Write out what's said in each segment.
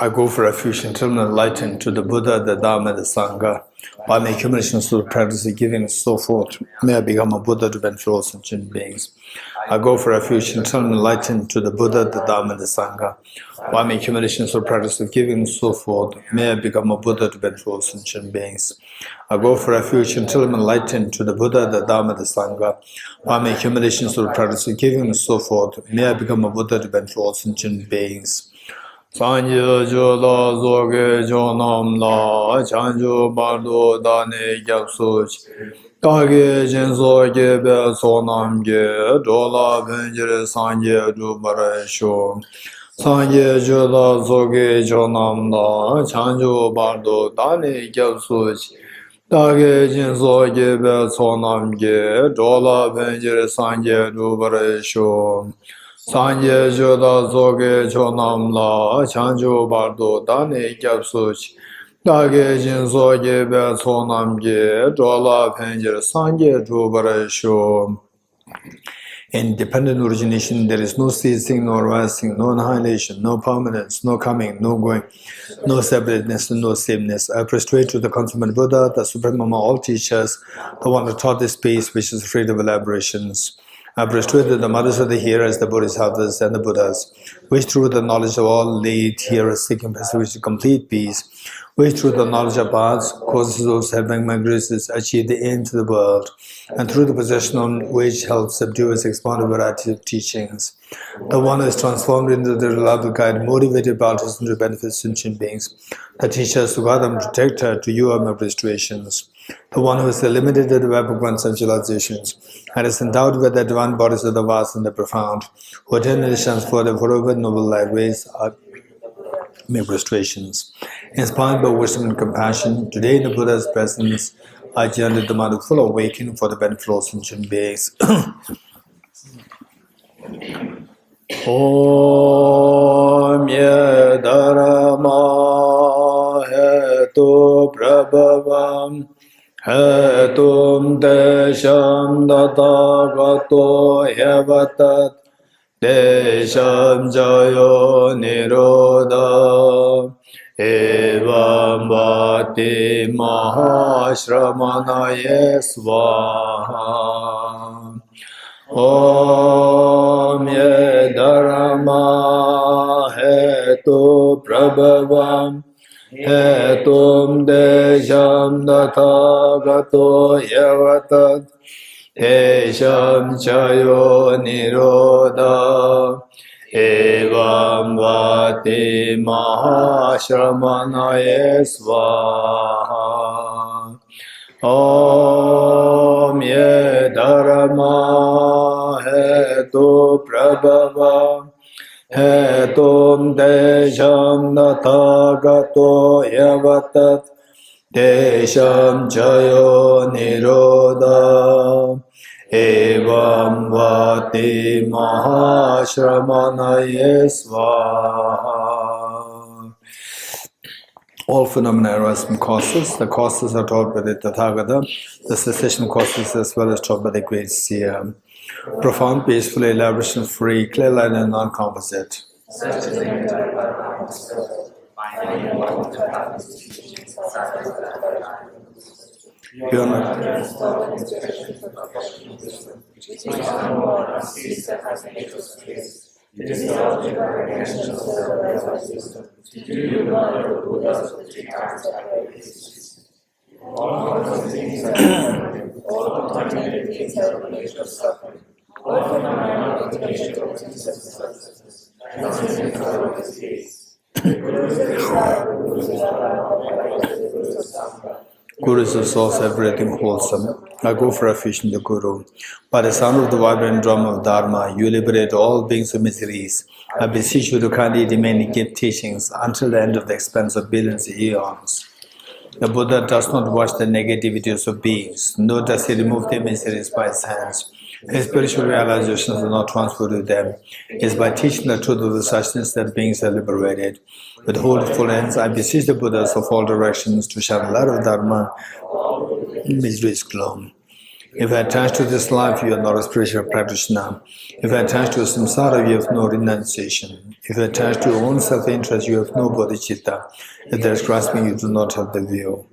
I go for refuge until I'm enlightened to the Buddha, the Dharma, the Sangha. By my accumulations through the practice of giving and so forth, may I become a Buddha to benefit all sentient beings. I go for refuge until I'm enlightened to the Buddha, the Dharma, the Sangha. By my accumulations through the practice of giving and so forth, may I become a Buddha to benefit all sentient beings. I go for refuge until I'm enlightened to the Buddha, the Dharma, the Sangha. By my accumulations through the practice of giving and so forth, may I become a Buddha to benefit all sentient beings. Sanje jola zoge jonam la chanjo bardo dane gyapsuch kage jenzo gebe sonam ge dola benjere sanje dubare sho Sanje jola zoge jonam la chanjo bardo dane gyapsuch kage jenzo gebe sonam ge dola benjere sanje dubare sho Sanje joda zoge chonam la chanjo bardo dane gyapsuch dage jinzo gebe sonam ge dola pencere sanje dubare sho. In dependent origination, there is no ceasing, no rising, no annihilation, no permanence, no coming, no going, no separateness, no sameness. I prostrate to the consummate Buddha, the supreme among all teachers, the one who taught this peace, which is free of elaborations. I prostrate to the mothers of the hearers, the Bodhisattvas and the Buddhas, which through the knowledge of all late hearers seeking preservation complete peace, which through the knowledge of paths, causes of seven graces, achieve the end to the world, and through the possession on which helps subdue its expanded variety of teachings. The one who is transformed into the reliable guide, motivated participants to benefit sentient beings, the teachers to guide them, protect her, to you are my prostrations. The one who is eliminated the web of conceptualizations, and is endowed with the divine bodies of the vast and the profound, who eternally shines for the forever noble light rays are my prostrations. Inspired by wisdom and compassion, today in the Buddha's presence, I gently demand a full awakening for the benefit of sentient beings. Om ye dharma hetu prabhavam hetum desham datagato yavatat desham jayo nirodha evam bhati mahashramanaye svaha. Om ye dharma hetu prabhavam hetum desham datagato yavatat desham chayo nirodha evam vati mahashramanaye svaha. Om ye dharma hetu prabhava hetum desham natagato yavatat desham chayo nirodha evam vati mahashramanaye svaha. All phenomena arise from causes. The causes are taught by the Tathagata, the cessation causes as well as taught by the great seer. Profound, peaceful, elaboration-free, clear line and non-composite. It is the object of recognition of the realized wisdom. To do the honor of the Buddhas with 3 times by all forms of things are all contaminated things are the nature of suffering. All phenomena of the nature of substances. Transcendent power of his peace. The Gurus of Islam, the Gurus of the Gurus of Sangha. Gurus of souls, everything wholesome. I go for refuge in the Guru. By the sound of the vibrant drum of Dharma, you liberate all beings of miseries. I beseech you to kindly remain and give teachings until the end of the expanse of billions of eons. The Buddha does not watch the negativities of beings, nor does he remove their miseries by his hands. His spiritual realizations are not transferred to them. It is by teaching the truth of the suchness that beings are liberated. With wholeful ends, I beseech the Buddhas of all directions to shine the light of Dharma in misery's gloom. If attached to this life, you are not a spiritual practitioner. If attached to samsara, you have no renunciation. If attached to your own self-interest, you have no bodhicitta. If there is grasping, you do not have the view.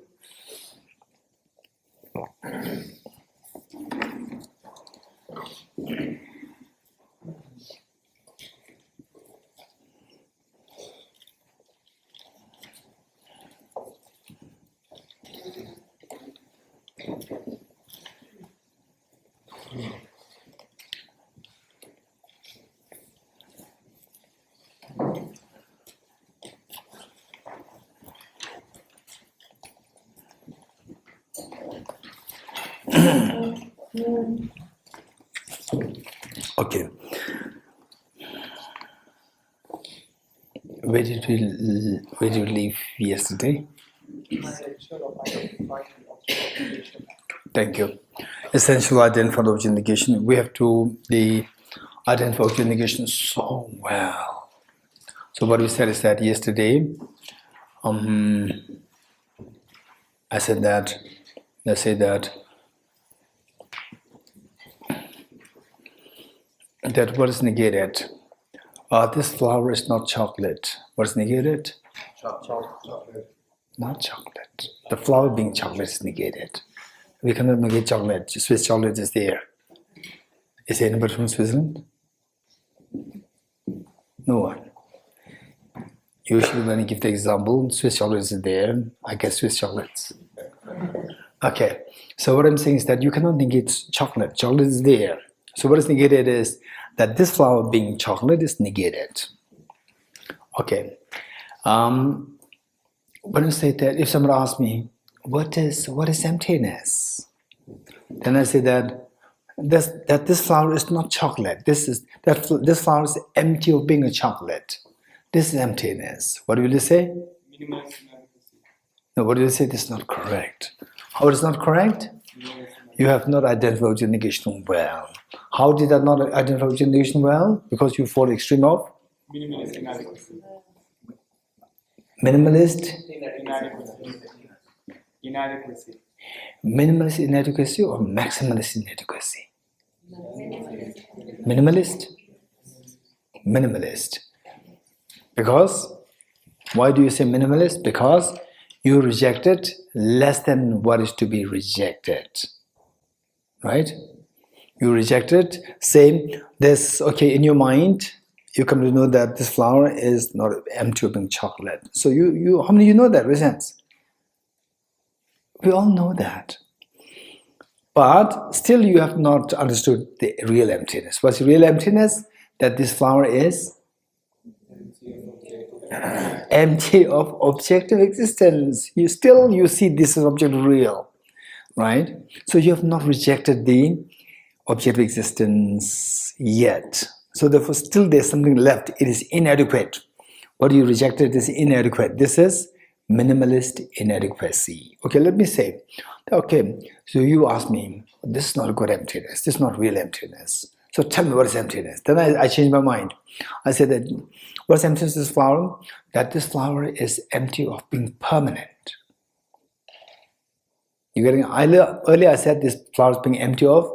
Okay. Where did we leave yesterday? Thank you. Essential identified object negation. We have to identify object negation so well. So what we said is that yesterday, I said that. Let's say that what is negated. This flower is not chocolate. What is negated? Chocolate. Not chocolate. The flower being chocolate is negated. We cannot negate chocolate. Swiss chocolate is there. Is anybody from Switzerland? No one. Usually when I give the example, Swiss chocolate is there, I get Swiss chocolates. Okay, so what I'm saying is that you cannot negate chocolate. Chocolate is there. So what is negated is that this flower being chocolate is negated. Okay. When I say that, if someone asks me, what is emptiness? Then I say that this flower is not chocolate. This flower is empty of being a chocolate. This is emptiness. What will you say? No, what will you say? This is not correct. How is not correct? You have not identified object negation well. How did I not identify object negation well? Because you fall extreme of? Minimalist? Inadequacy. Minimalist inadequacy or maximalist inadequacy? Minimalist? Minimalist. Because? Why do you say minimalist? Because you rejected less than what is to be rejected. Right? You rejected, say this, okay, in your mind, you come to know that this flower is not empty of being chocolate. So how many of you know that, resents? We all know that. But still you have not understood the real emptiness. What's the real emptiness? That this flower is empty of objective existence. You see this as object real, right? So you have not rejected the objective existence yet. So therefore still there's something left. It is inadequate. What you rejected is inadequate. This is minimalist inadequacy. Okay, let me say, okay, so you ask me, this is not a good emptiness. This is not real emptiness. So tell me what is emptiness. Then I changed my mind. I said that what's emptiness is this flower? That this flower is empty of being permanent. You getting? Earlier I said this flower is being empty of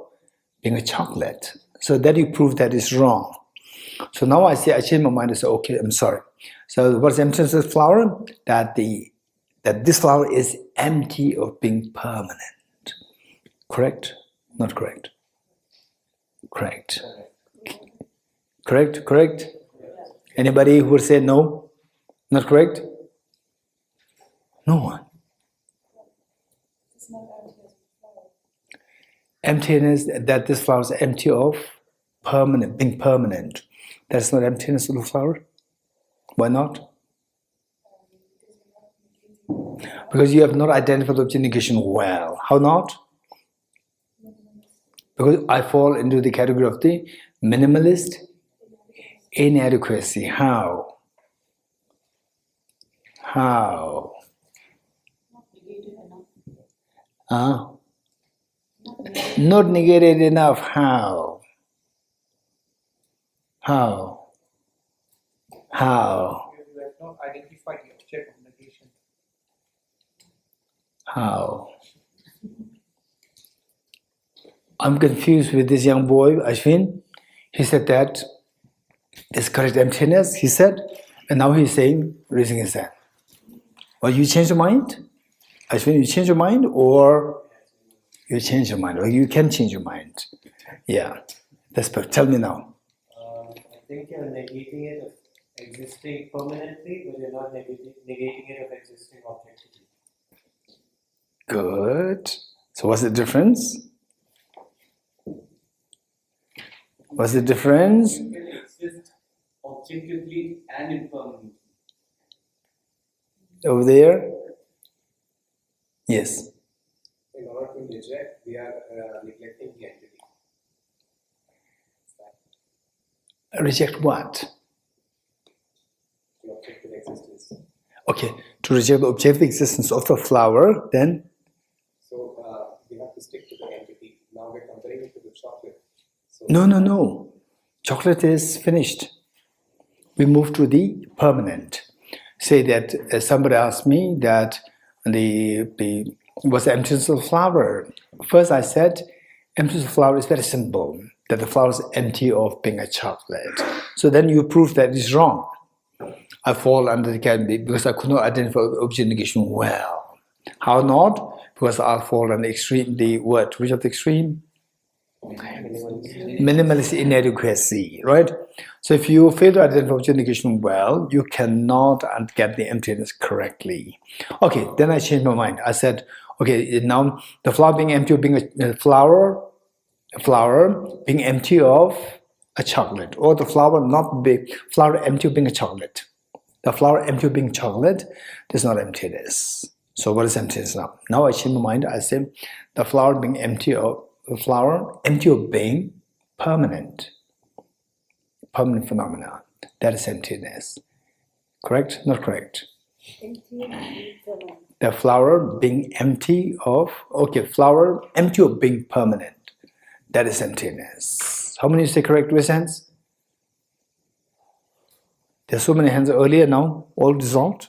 being a chocolate. So that you prove that is wrong. So now I changed my mind. I say, okay, I'm sorry. So what's emptiness of this flower? That this flower is empty of being permanent. Correct? Not correct. Correct. Correct? Correct? Anybody who would say no? Not correct? No one. Emptiness, that this flower is empty of permanent, being permanent. That's not emptiness of the flower. Why not? Because you have not identified the object negation well. How not? Because I fall into the category of the minimalist inadequacy. How? How? Not negated enough. How? How? How? You have not identified the object of negation. How? I'm confused with this young boy, Ashwin. He said that it's correct emptiness, he said, and now he's saying, raising his hand. Well, you change your mind? Ashwin, you change your mind, or you change your mind, or you can change your mind? Yeah, that's perfect. Tell me now. I think you're negating it of existing permanently, but you're not negating it of existing objectively. Good. So what's the difference? What's the difference? You can exist objectively and impermanently. Over there? Yes. In order to reject, we are neglecting the entity. Reject what? The objective existence. Okay, to reject the objective existence of the flower, then? So we have to stick to the entity. Now we're comparing it to the chocolate. So No. Chocolate is finished. We move to the permanent. Say that somebody asked me that what's the emptiness of the flower? First I said, emptiness of the flower is very simple, that the flower is empty of being a chocolate. So then you prove that it's wrong. I fall under the category because I could not identify object negation well. How not? Because I fall under extreme, the word, which of the extreme? Minimalist inadequacy, right? So if you fail to identify object negation well, you cannot get the emptiness correctly. Okay, then I changed my mind. I said, okay, now the flower being empty of being a flower being empty of a chocolate, or the flower empty of being a chocolate. The flower empty of being chocolate, there's not emptiness. So what is emptiness now? Now I change my mind. I say the flower being empty of being permanent phenomena. That is emptiness. Correct? Not correct. The flower being empty of flower empty of being permanent. That is emptiness. How many say correct with hands? There's so many hands earlier now, all dissolved.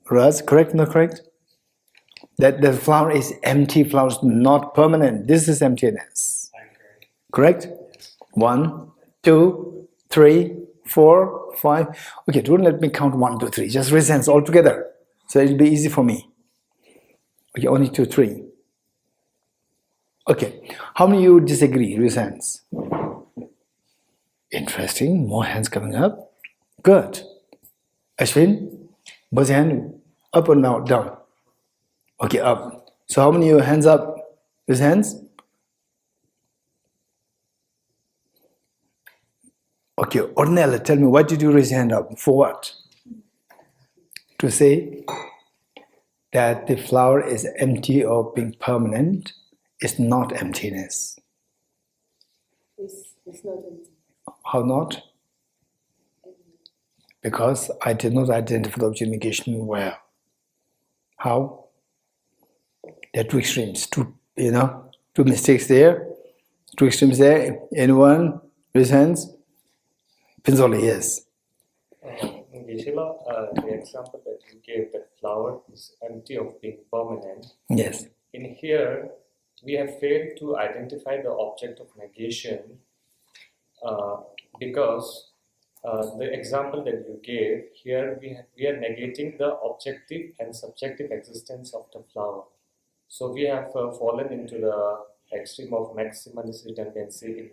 Raz, correct, not correct? That the flower is empty, flower is not permanent. This is emptiness. Correct? 1, 2, 3, 4, 5. Okay, don't let me count 1, 2, 3. Just raise hands all together. So it'll be easy for me. Okay, only 2, 3. Okay, how many of you disagree? Raise hands. Interesting, more hands coming up. Good. Ashwin, what's your hand? Up or down? Okay, up. So how many of you hands up? Raise hands. Okay, Ornella, tell me, why did you raise your hand up? For what? To say that the flower is empty of being permanent is not emptiness. It's not empty. How not? Because I did not identify the object negation well. How? There are two extremes, two mistakes there, two extremes there. Anyone? Raise hands. Pinzoli, yes. Geshe-la, the example that you gave, that flower is empty of being permanent. Yes. In here, we have failed to identify the object of negation because the example that you gave, here we are negating the objective and subjective existence of the flower. So we have fallen into the extreme of maximalist redundancy.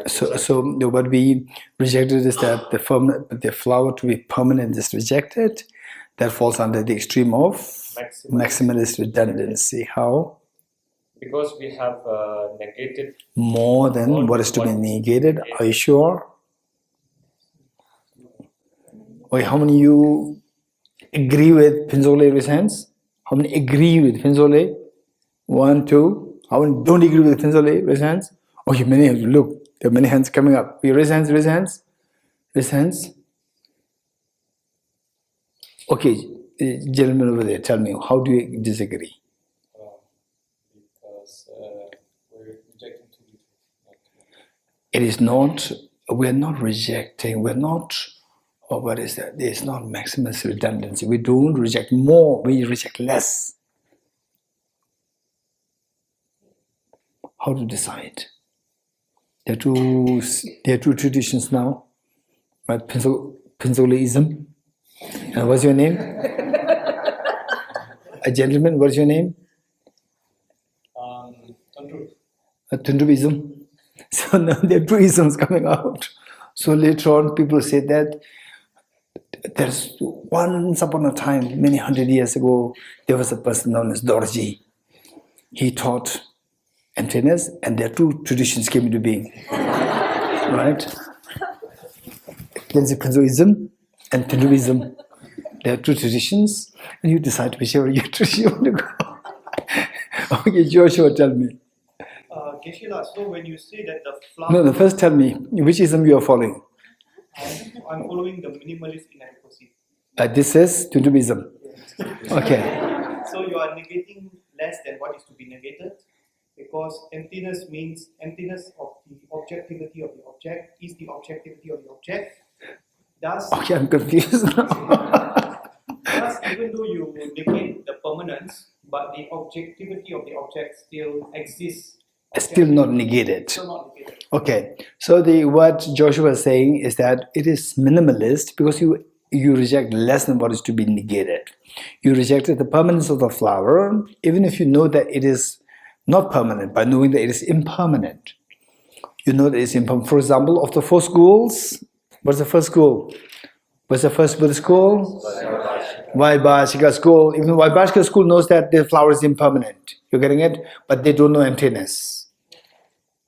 So what we rejected is that the flower to be permanent is rejected. That falls under the extreme of maximalist redundancy. How? Because we have negated more than what is to be negated. Are you sure? Okay, how many you agree with Pinzole? Raise hands. How many agree with Pinzole? 1, 2. How many don't agree with Pinzole? Raise hands. Okay, many hands. Look, there are many hands coming up. You raise hands, raise hands. Raise hands. Okay, gentlemen over there, tell me, how do you disagree? Because we're rejecting two different. It is not, we're not rejecting, we're not, what is that? It's not maximalist redundancy. We don't reject more, we reject less. How to decide? There are two traditions now, right? Pensoliism. And what's your name? A gentleman, what's your name? Tundubism. So now there are two isms coming out. So later on, people say that there's once upon a time, many hundred years ago, there was a person known as Dorji. He taught emptiness, and there are two traditions came into being. Right? There's Penzoism and Tundubism. There are two traditions, and you decide whichever you want to go. Okay, Joshua, tell me. Geshe-la, so when you say that the flower... No, first tell me, which ism you are following? I'm following the minimalist inadequacy. This is Tundubism. Okay. So you are negating less than what is to be negated, because emptiness means emptiness of the objectivity of the object is the objectivity of the object. Thus, Okay, I'm confused now. thus, even though you negate the permanence, but the objectivity of the object still exists. Still not negated. Still not negated. Okay, so what Joshua is saying is that it is minimalist because you reject less than what is to be negated. You rejected the permanence of the flower, even if you know that it is not permanent, by knowing that it is impermanent. You know that it is impermanent. For example, of the four schools, what's the first school? What's the first Buddhist school? Vaibhashika school. Even Vaibhashika school knows that the flower is impermanent. You're getting it? But they don't know emptiness.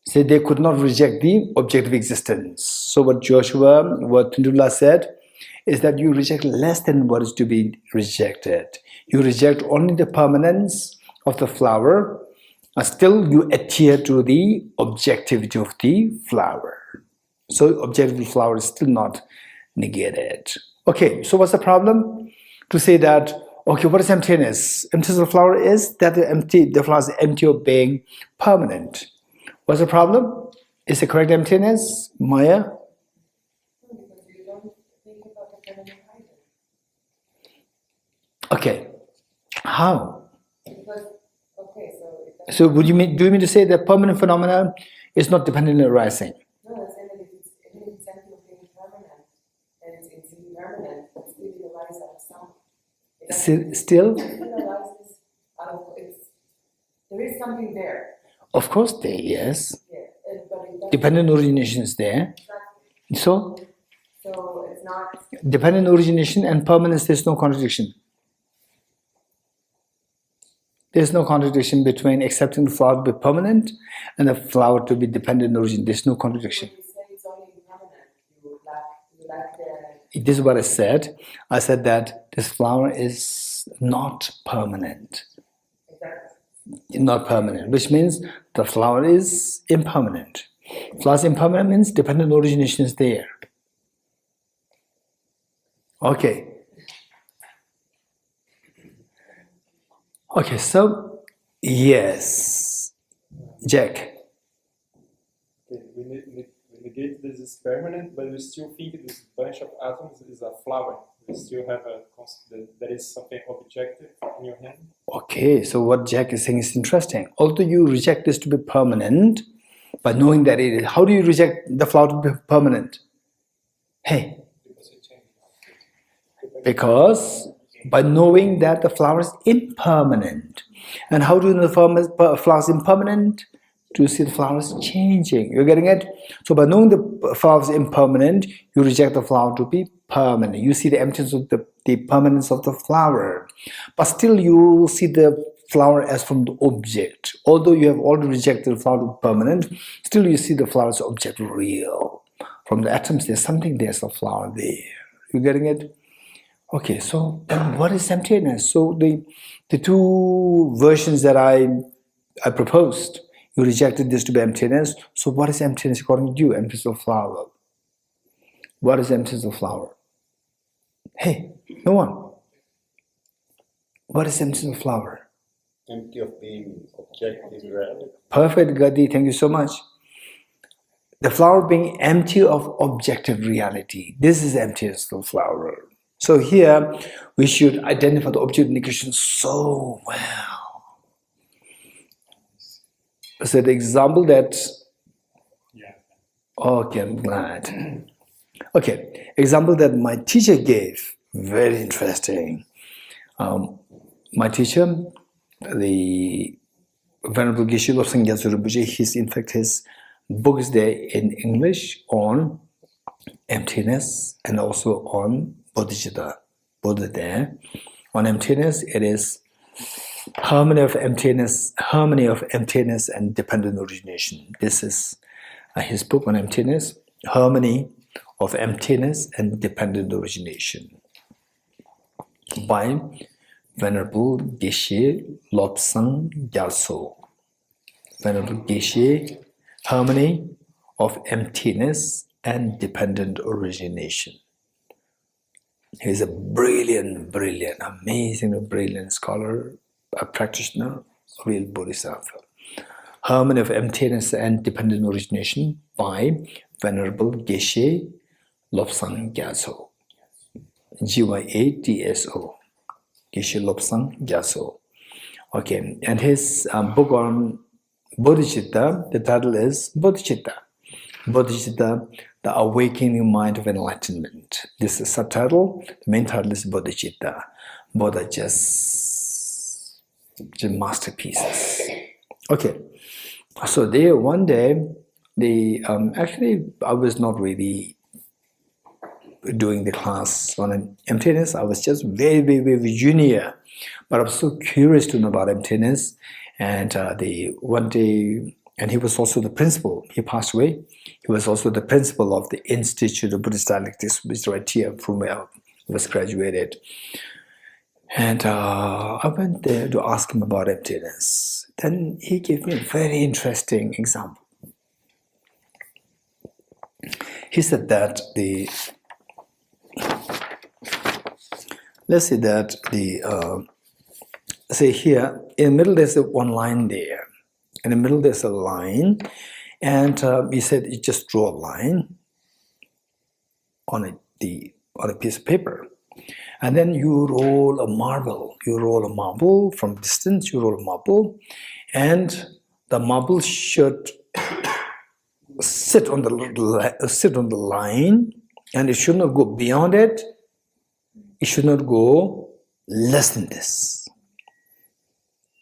So they could not reject the objective existence. So what Tundula said, is that you reject less than what is to be rejected. You reject only the permanence of the flower, and still you adhere to the objectivity of the flower. So objectivity of the flower is still not negated. Okay, so what's the problem? To say that, okay, what is emptiness? Emptiness of the flower is that the flower is empty of being permanent. What's the problem? Is the correct emptiness? Maya? Okay, how? So do you mean to say that permanent phenomenon is not dependent on arising? No, I'm saying that if it's empty of being permanent, and it's impermanent, it still arises out of something. Still? Arises out of there is something there. Of course there, yes. Yeah, but Dependent origination is there. So it's not. Dependent origination and permanence, there's no contradiction. There's no contradiction between accepting the flower to be permanent and the flower to be dependent origin. There's no contradiction. You say it's only impermanent. You lack the. This is what I said. I said that this flower is not permanent. Exactly. Not permanent, which means the flower is impermanent. Flower is impermanent means dependent origination is there. Okay. Okay, so yes, Jack. Okay, we negate this is permanent, but we still think this bunch of atoms is a flower. We still have there is something objective in your hand. Okay, so what Jack is saying is interesting. Although you reject this to be permanent, by knowing that it is, how do you reject the flower to be permanent? Hey, because by knowing that the flower is impermanent. And how do you know the flower is impermanent? To see the flower is changing. You're getting it? So by knowing the flower is impermanent, you reject the flower to be permanent. You see the emptiness of the permanence of the flower. But still you see the flower as from the object. Although you have already rejected the flower to be permanent, still you see the flower as object real. From the atoms, there's something, there's a flower there. You getting it? Okay, so then what is emptiness? So the two versions that I proposed, you rejected this to be emptiness. So what is emptiness according to you? Emptiness of flower. What is emptiness of flower? Hey, no one. What is emptiness of flower? Empty of being objective reality. Perfect, Gadi. Thank you so much. The flower being empty of objective reality. This is emptiness of flower. So here, we should identify the object negation so well. So the example that, Yeah. okay, I'm glad. Okay, example that my teacher gave, very interesting. My teacher, the Venerable Geshe Dorji Damdul, in fact, his book is there in English on emptiness and also on Bodhicitta. Buddha there. On emptiness, it is harmony of emptiness and dependent origination. This is his book on emptiness, harmony of emptiness and dependent origination, by Venerable Geshe Lobsang Gyaltso. Venerable Geshe, harmony of emptiness and dependent origination. He's a brilliant, amazing, brilliant scholar, a practitioner, a real Bodhisattva. Harmony of Emptiness and Dependent Origination by Venerable Geshe Lobsang Gyaltso. Gyatso. Geshe Lobsang Gyaltso. Okay, and his book on Bodhicitta, the title is Bodhicitta. Bodhicitta, the awakening mind of enlightenment. This is the subtitle. The main title is Bodhicitta. Bodha just masterpieces. Okay, so there one day, actually I was not really doing the class on emptiness. I was just very junior, but I was so curious to know about emptiness. And one day, and he was also the principal. He passed away. He was also the principal of the Institute of Buddhist Dialectics, which is right here from where I was graduated. And I went there to ask him about emptiness. Then he gave me a very interesting example. He said that let's say that say here, in the middle there's one line there. In the middle there's a line, and he said you just draw a line on a piece of paper, and then you roll a marble. You roll a marble from distance. You roll a marble, and the marble should sit on the line, and it should not go beyond it. It should not go less than this.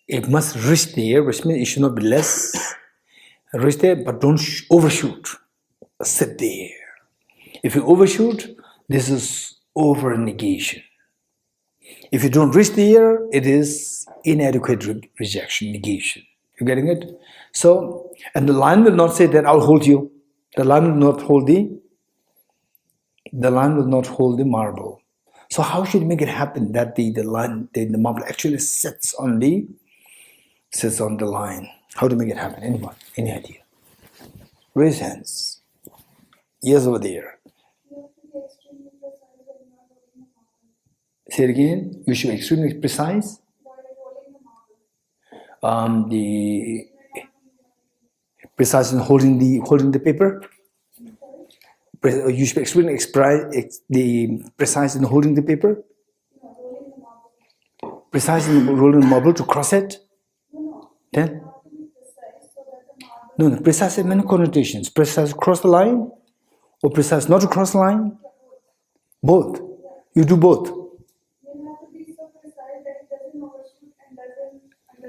It must reach there, which means it should not be less. Reach there, but don't overshoot. Sit there. If you overshoot, this is over negation. If you don't reach there, it is inadequate rejection, negation. You getting it? So, and the line will not say that I'll hold you. The line will not hold the marble. So how should you make it happen that the marble actually sits on the line? How to make it happen? Anyone? Any idea? Raise hands. Yes, over there. Say it again. You should be extremely precise. The precise in holding the paper. You should be extremely precise in holding the paper. Precise in rolling the marble to cross it. Then? No, precise has many connotations. Precise to cross the line, or precise not to cross the line? Both. You do both.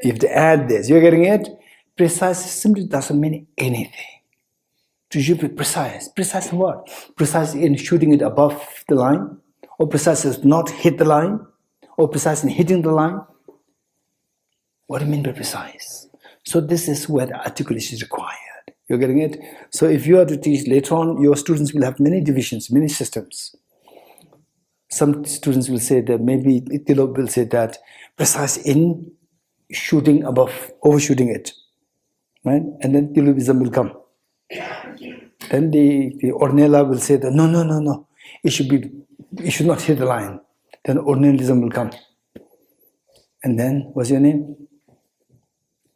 You have to add this. You're getting it? Precise simply doesn't mean anything. You should be precise. Precise in what? Precise in shooting it above the line? Or precise is not hit the line? Or precise in hitting the line? What do you mean by precise? So this is where the articulation is required. You're getting it? So if you are to teach later on, your students will have many divisions, many systems. Some students will say that maybe Tilok will say that precise in shooting above, overshooting it. Right? And then Tilokism will come. Then the Ornella will say that no. It should not hit the line. Then Ornellism will come. And then what's your name?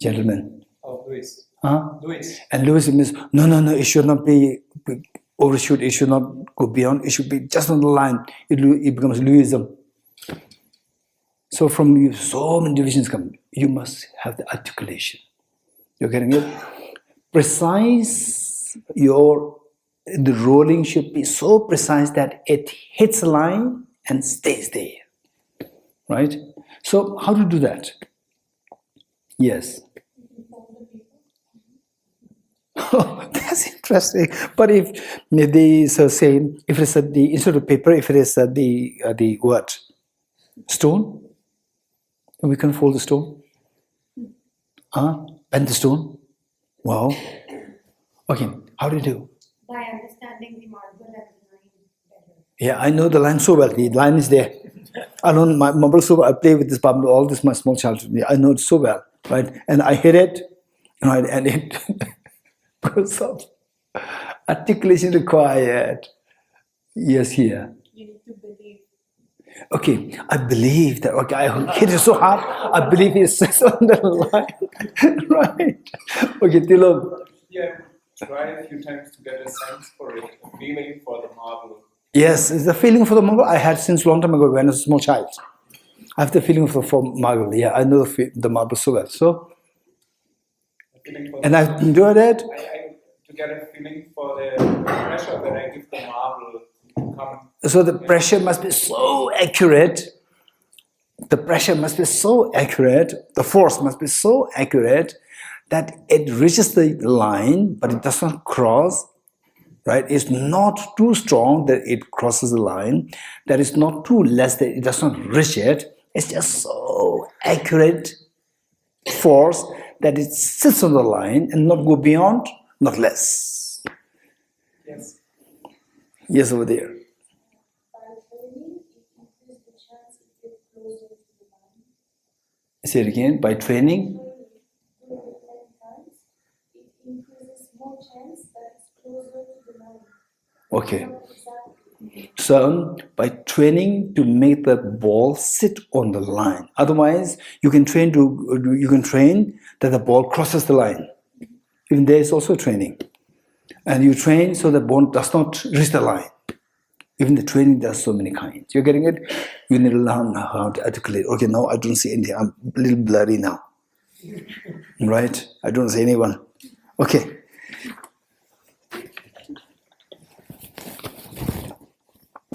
Gentleman. Oh, Luis. Huh? Luis. And Luis means no, it should not be overshoot, it should not go beyond, it should be just on the line. It becomes Luism. So from you, so many divisions come. You must have the articulation. You're getting it? Precise, the rolling should be so precise that it hits a line and stays there. Right? So how to do that? Yes. Oh, that's interesting. But if they say, if it's the instead of paper, if it is the what? Stone? We can fold the stone? Bend the stone? Wow. Okay, how do you do? By understanding the marble and the line better. Yeah, I know the line so well. The line is there. I know my marble so well. I play with this marble all this my small childhood. I know it so well, right? And I hit it, right? And it goes up. Articulation required. Yes, here. You need to believe. Okay, I believe that. Okay, I hit it so hard. I believe it sits on the line, right? Okay, Tilom. Yeah, try a few times to get a sense for it, a feeling for the marble. Yes, it's the feeling for the marble I had since long time ago when I was a small child. I have the feeling for marble. Yeah, I know the marble so well. So, and I've enjoyed it. To get a feeling for the pressure that I give the marble to come. So the pressure must be so accurate. The pressure must be so accurate. The force must be so accurate that it reaches the line, but it does not cross. Right? It's not too strong that it crosses the line. That is not too less that it does not reach it. It's just so accurate force that it sits on the line and not go beyond, not less. Yes. Yes, over there. By training, it increases the chance to get closer to the line. Say it again. By training. Doing it 10 times, it increases more chance that it's closer to the line. Okay. Not exactly. So by training to make the ball sit on the line. Otherwise, you can train that the ball crosses the line. Even there is also training. And you train so the ball does not reach the line. Even the training, there's so many kinds. You're getting it? You need to learn how to articulate. Okay, now I don't see anything. I'm a little blurry now. Right? I don't see anyone. Okay.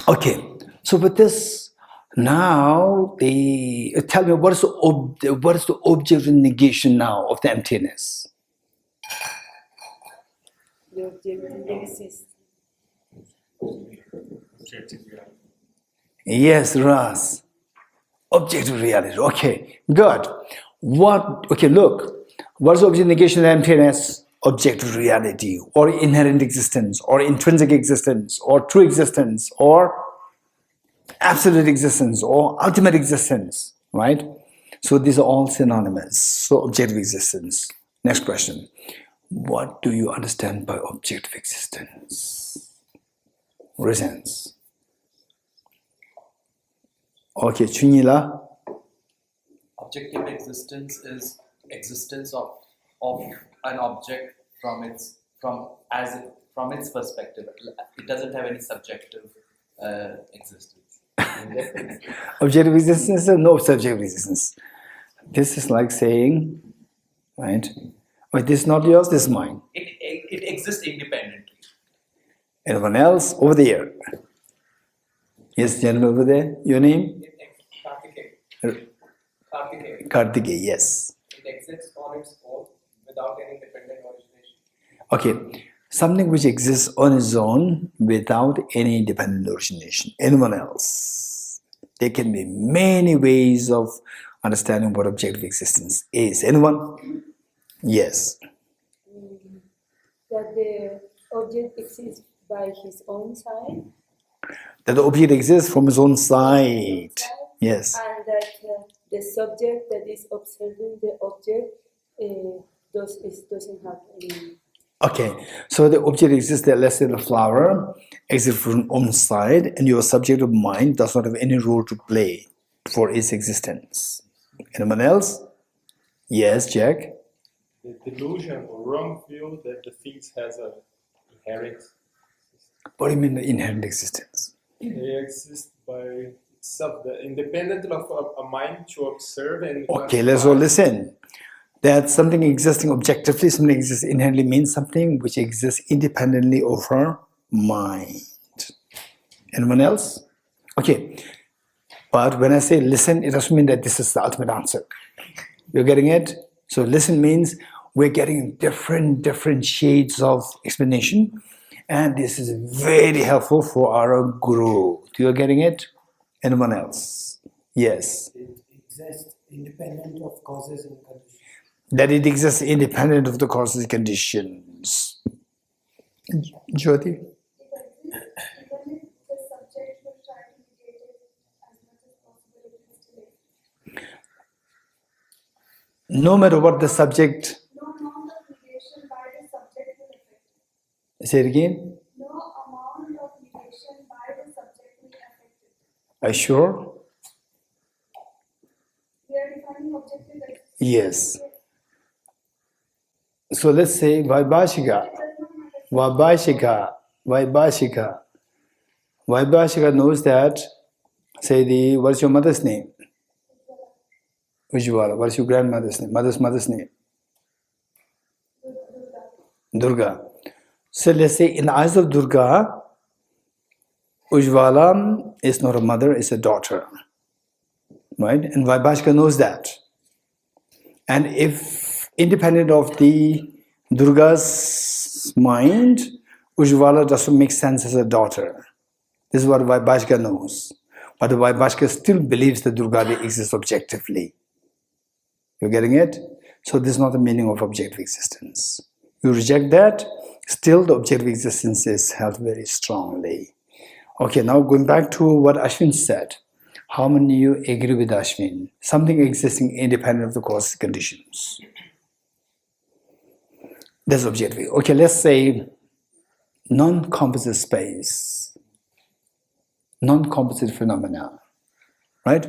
Okay. So with this, now tell me what is the object of negation now of the emptiness? The object exists. Yes, Ras. Objective reality. Okay, good. Look. What is object of negation of emptiness? Objective reality, or inherent existence, or intrinsic existence, or true existence, or absolute existence, or ultimate existence, right? So these are all synonymous. So objective existence. Next question. What do you understand by objective existence? Reasons. Okay, Chunila. Objective existence is existence of an object from its perspective. It doesn't have any subjective existence. Objective existence and no subjective existence. This is like saying, right? Oh, this is not yours, this is mine. It exists independently. Anyone else? Over there. Yes, gentleman over there. Your name? Kartikeya, yes. It exists on its own without any dependent origination. Okay. Something which exists on its own without any dependent origination. Anyone else? There can be many ways of understanding what objective existence is. Anyone? Yes. That the object exists by his own side. That the object exists from his own side. Yes. And that the subject that is observing the object doesn't have any. Okay, so the object exists there, let's say the flower exists from its own side, and your subject of mind does not have any role to play for its existence. Anyone else? Yes, Jack? The delusion or wrong view that the things has a inherent. What do you mean the inherent existence? They exist by itself, independent of a mind to observe and. Okay, let's all listen. that something existing objectively, something exists inherently means something which exists independently of our mind. Anyone else? Okay. But when I say listen, it doesn't mean that this is the ultimate answer. You're getting it? So listen means we're getting different shades of explanation, and this is very helpful for our growth. You're getting it? Anyone else? Yes. It exists independent of causes and conditions. That it exists independent of the causes and conditions. Jyoti? Even if the subject will try to negate it as much as possible, it will still exist. No matter what the subject, No amount of negation by the subject will affect it. say it again. No amount of negation by the subject will affect it. Are you sure? We are defining objective existence. Yes. So let's say Vaibhashika. Vaibhashika knows that, say what's your mother's name? Ujjwala. What's your grandmother's name? Mother's name? Durga. So let's say in the eyes of Durga, Ujjwala is not a mother, it's a daughter. Right? And Vaibhashika knows that. And if independent of the Durga's mind, Ujjwala doesn't make sense as a daughter. This is what Vaibhashika knows. But Vaibhashika still believes that Durga exists objectively. You're getting it? So this is not the meaning of objective existence. You reject that, still the objective existence is held very strongly. Okay, now going back to what Ashwin said. How many of you agree with Ashwin? Something existing independent of the causes and conditions. That's objective. Okay, let's say non-composite space, non-composite phenomena, right?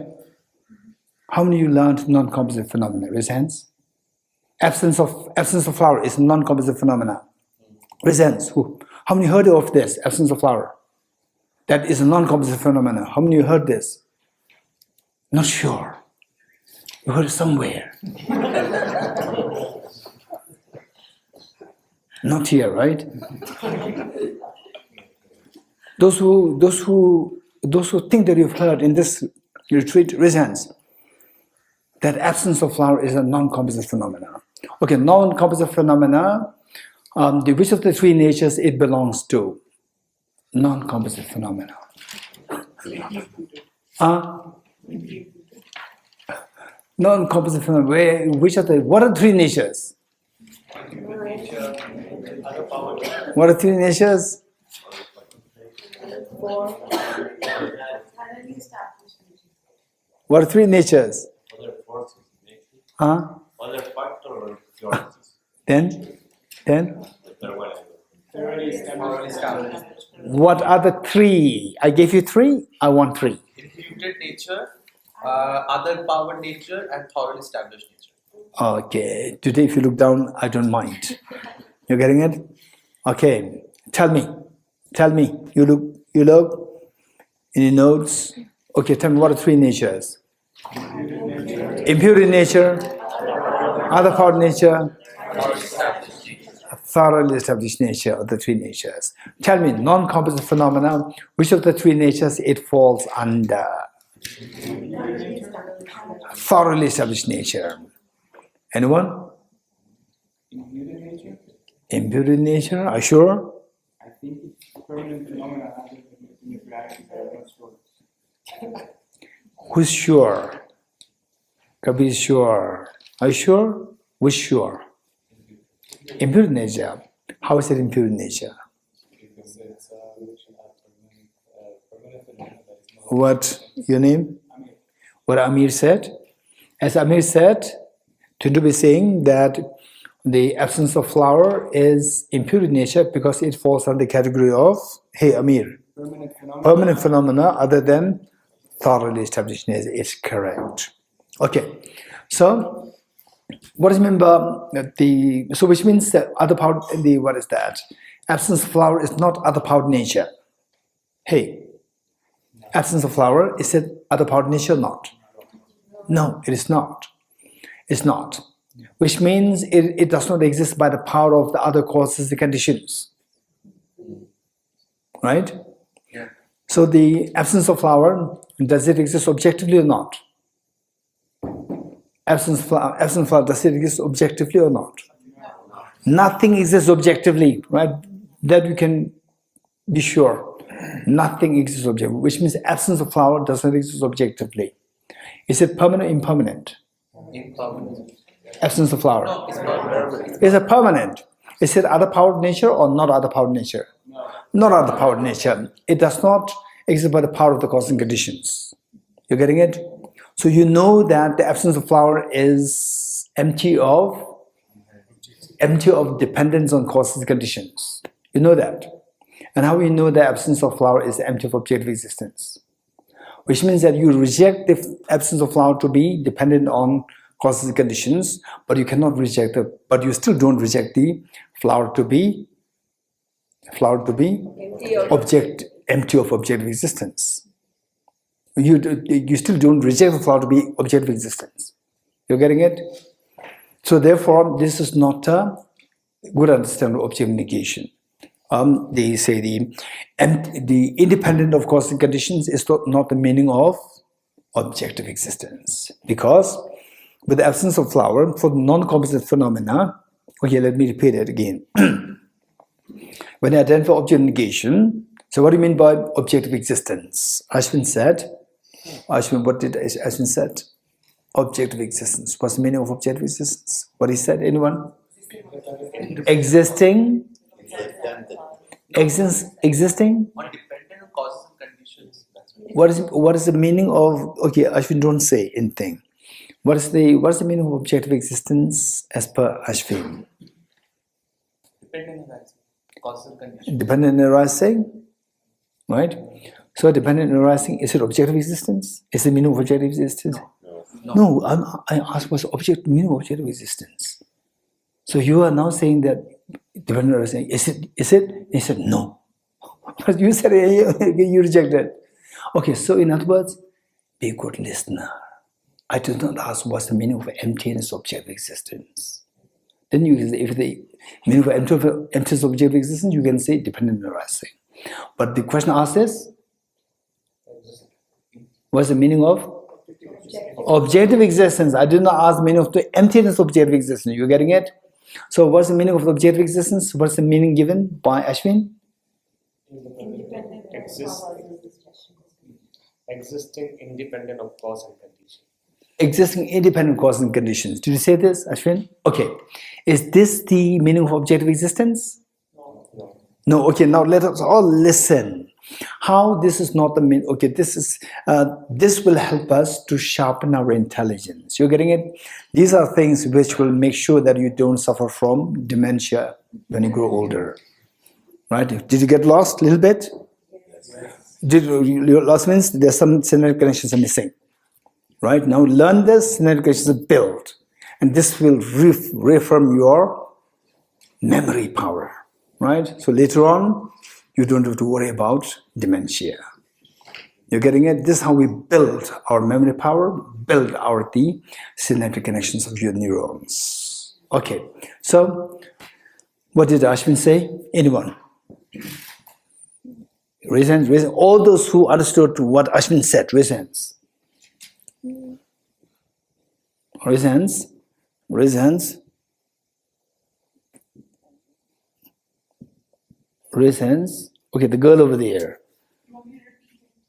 How many of you learned non-composite phenomena? Raise hands. Absence of flower is non-composite phenomena. Raise hands. Who? How many heard of this? Absence of flower. That is a non-composite phenomena. How many of you heard this? Not sure. You heard it somewhere. Not here, right? Those who think that you've heard in this retreat, raise hands. That absence of flower is a non-composite phenomena. Okay, non-composite phenomena, which of the three natures it belongs to? Non-composite phenomena. Non-composite phenomena. What are three natures? What are three natures? What are three natures? Other forces, Other factor or forces. Then? Thoroughly established. What are the three? I gave you three. I want three. Imputed nature, other power nature, and thoroughly established nature. Okay. Today, if you look down, I don't mind. You're getting it? Okay. Tell me. You look in your notes. Okay. Tell me what are three natures? Imputed nature, other power nature, thoroughly established nature of the three natures. Tell me, non-composite phenomena, which of the three natures it falls under? Thoroughly established nature. Anyone? Imputed nature? Imputed nature, are you sure? I think it's permanent phenomena rather than reactions, but I'm not sure. Who's sure? Kabir is sure. Are you sure? Who's sure? Imputed nature. How is it imputed nature? Because it's permanent phenomena that is not. What your name? What Amir said? As Amir said, to be saying that the absence of flower is imputed nature because it falls under the category of, hey Amir, permanent phenomena other than thoroughly established nature is correct. Okay, so what is meant by which means that other power, what is that? Absence of flower is not other power nature. Hey, absence of flower, is it other power nature or not? No, it is not. It's not. which means it does not exist by the power of the other causes and conditions. Right? Yeah. So the absence of flower, does it exist objectively or not? Absence of flower, does it exist objectively or not? Nothing exists objectively, right? That you can be sure. Nothing exists objectively, which means absence of flower does not exist objectively. Is it permanent or impermanent? Impermanent. Absence of flower. No, it's not permanent. Is it permanent? Is it other powered nature or not other powered nature? Not other powered nature. It does not exist by the power of the causes and conditions. You're getting it? So you know that the absence of flower is empty of dependence on causes and conditions. You know that. And how we know the absence of flower is empty of objective existence? Which means that you reject the absence of flower to be dependent on causes and conditions, but you cannot reject it. But you still don't reject the flower to be empty of objective existence. You still don't reject the flower to be objective existence. You're getting it? So therefore, this is not a good understanding of objective negation. They say the independent of causes and conditions is not the meaning of objective existence. Because with the absence of flower, for non-composite phenomena, okay, let me repeat it again. When I identify objective negation, so what do you mean by objective existence? Ashwin said, what did Ashwin said? Objective existence. What's the meaning of objective existence? What he said, anyone? Existing? Existing? Not dependent on causes and conditions. That's what What is the meaning of, okay, Ashwin, don't say anything. What is the meaning of objective existence as per Ashwin? dependent on causes and conditions. Dependent arising, right? So dependent arising, is it objective existence? Is the meaning of objective existence? No, I asked what's meaning of objective existence. So you are now saying that dependent arising, is it? He said no. But you said you rejected. Okay, so in other words, be a good listener. I did not ask what's the meaning of emptiness of objective existence. Then you can say, if the meaning of emptiness of objective existence, you can say dependent arising. But the question asked is, what's the meaning of objective existence? I did not ask the meaning of the emptiness of objective existence. You're getting it? So what's the meaning of objective existence? What's the meaning given by Ashwin? Existing independent of cause and condition. Existing independent causes and conditions. Did you say this, Ashwin? Okay. Is this the meaning of objective existence? No. No. Okay. Now let us all listen. How this is not the mean. Okay. This will help us to sharpen our intelligence. You're getting it? These are things which will make sure that you don't suffer from dementia when you grow older. Right? Did you get lost a little bit? Did you lost means there's some synergetic connections are missing. Right? Now learn this, synergetic connections are built. And this will reaffirm your memory power. Right? So later on, you don't have to worry about dementia. You're getting it? This is how we build our memory power, build the synaptic connections of your neurons. Okay, so what did Ashwin say? Anyone? Raise hands, raise hands. All those who understood what Ashwin said, raise hands. Raise hands. Raise hands. Raise hands. Okay, the girl over there.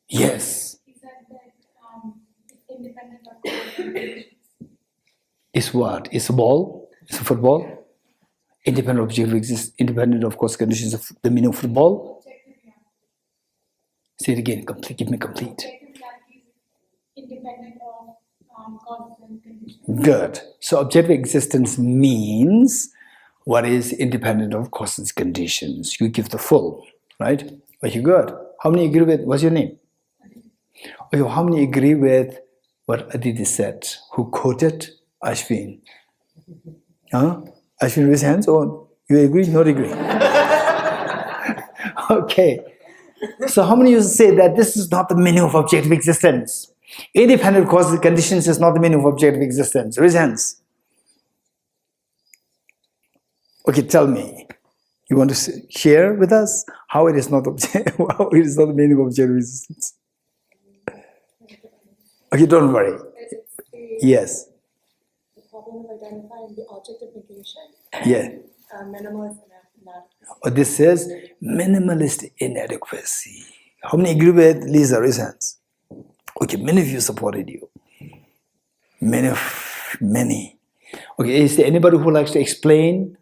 Yes. He said that it's independent of causes and conditions. Is what? Is a ball? Is a football? Independent of objective exists, independent of course conditions of the meaning of football. Say it again, complete, give me complete. Objective reality is independent of causes and conditions. Good. So objective existence means what is independent of causes and conditions. You give the full, right? Okay, good. How many agree with, what's your name? Okay, how many agree with what Aditi said, who quoted Ashwin? Huh? Ashwin, raise hands, or you agree, not agree? Okay. So how many of you say that this is not the meaning of objective existence? Independent causes and conditions is not the meaning of objective existence. Raise hands. Okay, tell me. You want to share with us how it is not how it is not the meaning of objective existence? Okay, don't worry. Yes. The problem of identifying the object of negation. Yeah. Minimalist inadequacy. Oh, this says minimalist inadequacy. How many agree with Lisa? Raise hands. Okay, many of you supported you. Many. Okay, is there anybody who likes to explain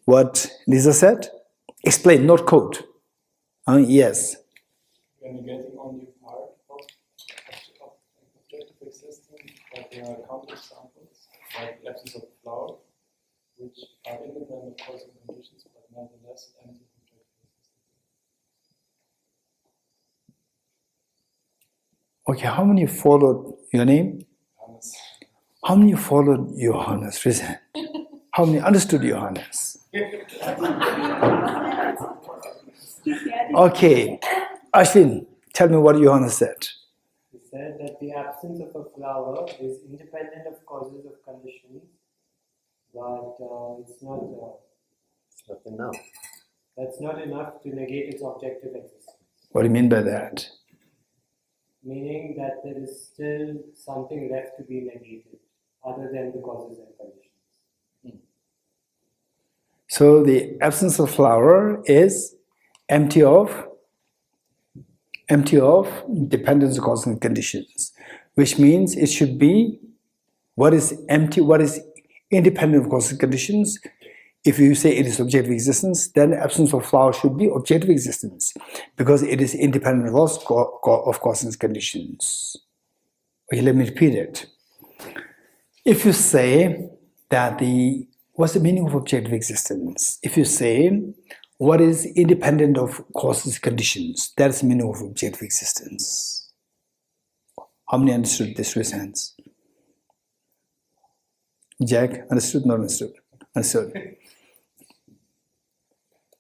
what Lisa said? Explain, not quote. Yes. When you're getting only part of objective existence, but there are counterexamples, like the absence of flower, which are independent of causal conditions, but nonetheless empty of objective existence. Okay, how many followed your name? Hannes. How many followed Johannes? Raise hand. How many understood Johannes? Okay, Ashwin, tell me what Johannes said. He said that the absence of a flower is independent of causes of conditions, but it's not enough. that's not enough to negate its objective existence. What do you mean by that? Meaning that there is still something left to be negated other than the causes and conditions. So the absence of flower is empty of dependence on causes and conditions, which means it should be what is empty, what is independent of causes and conditions. If you say it is objective existence, then absence of flower should be objective existence because it is independent of causes and conditions. Okay, let me repeat it. If you say that what's the meaning of objective existence? If you say what is independent of causes and conditions, that's the meaning of objective existence. How many understood this? Raise hands. Jack, understood? Not understood? Understood.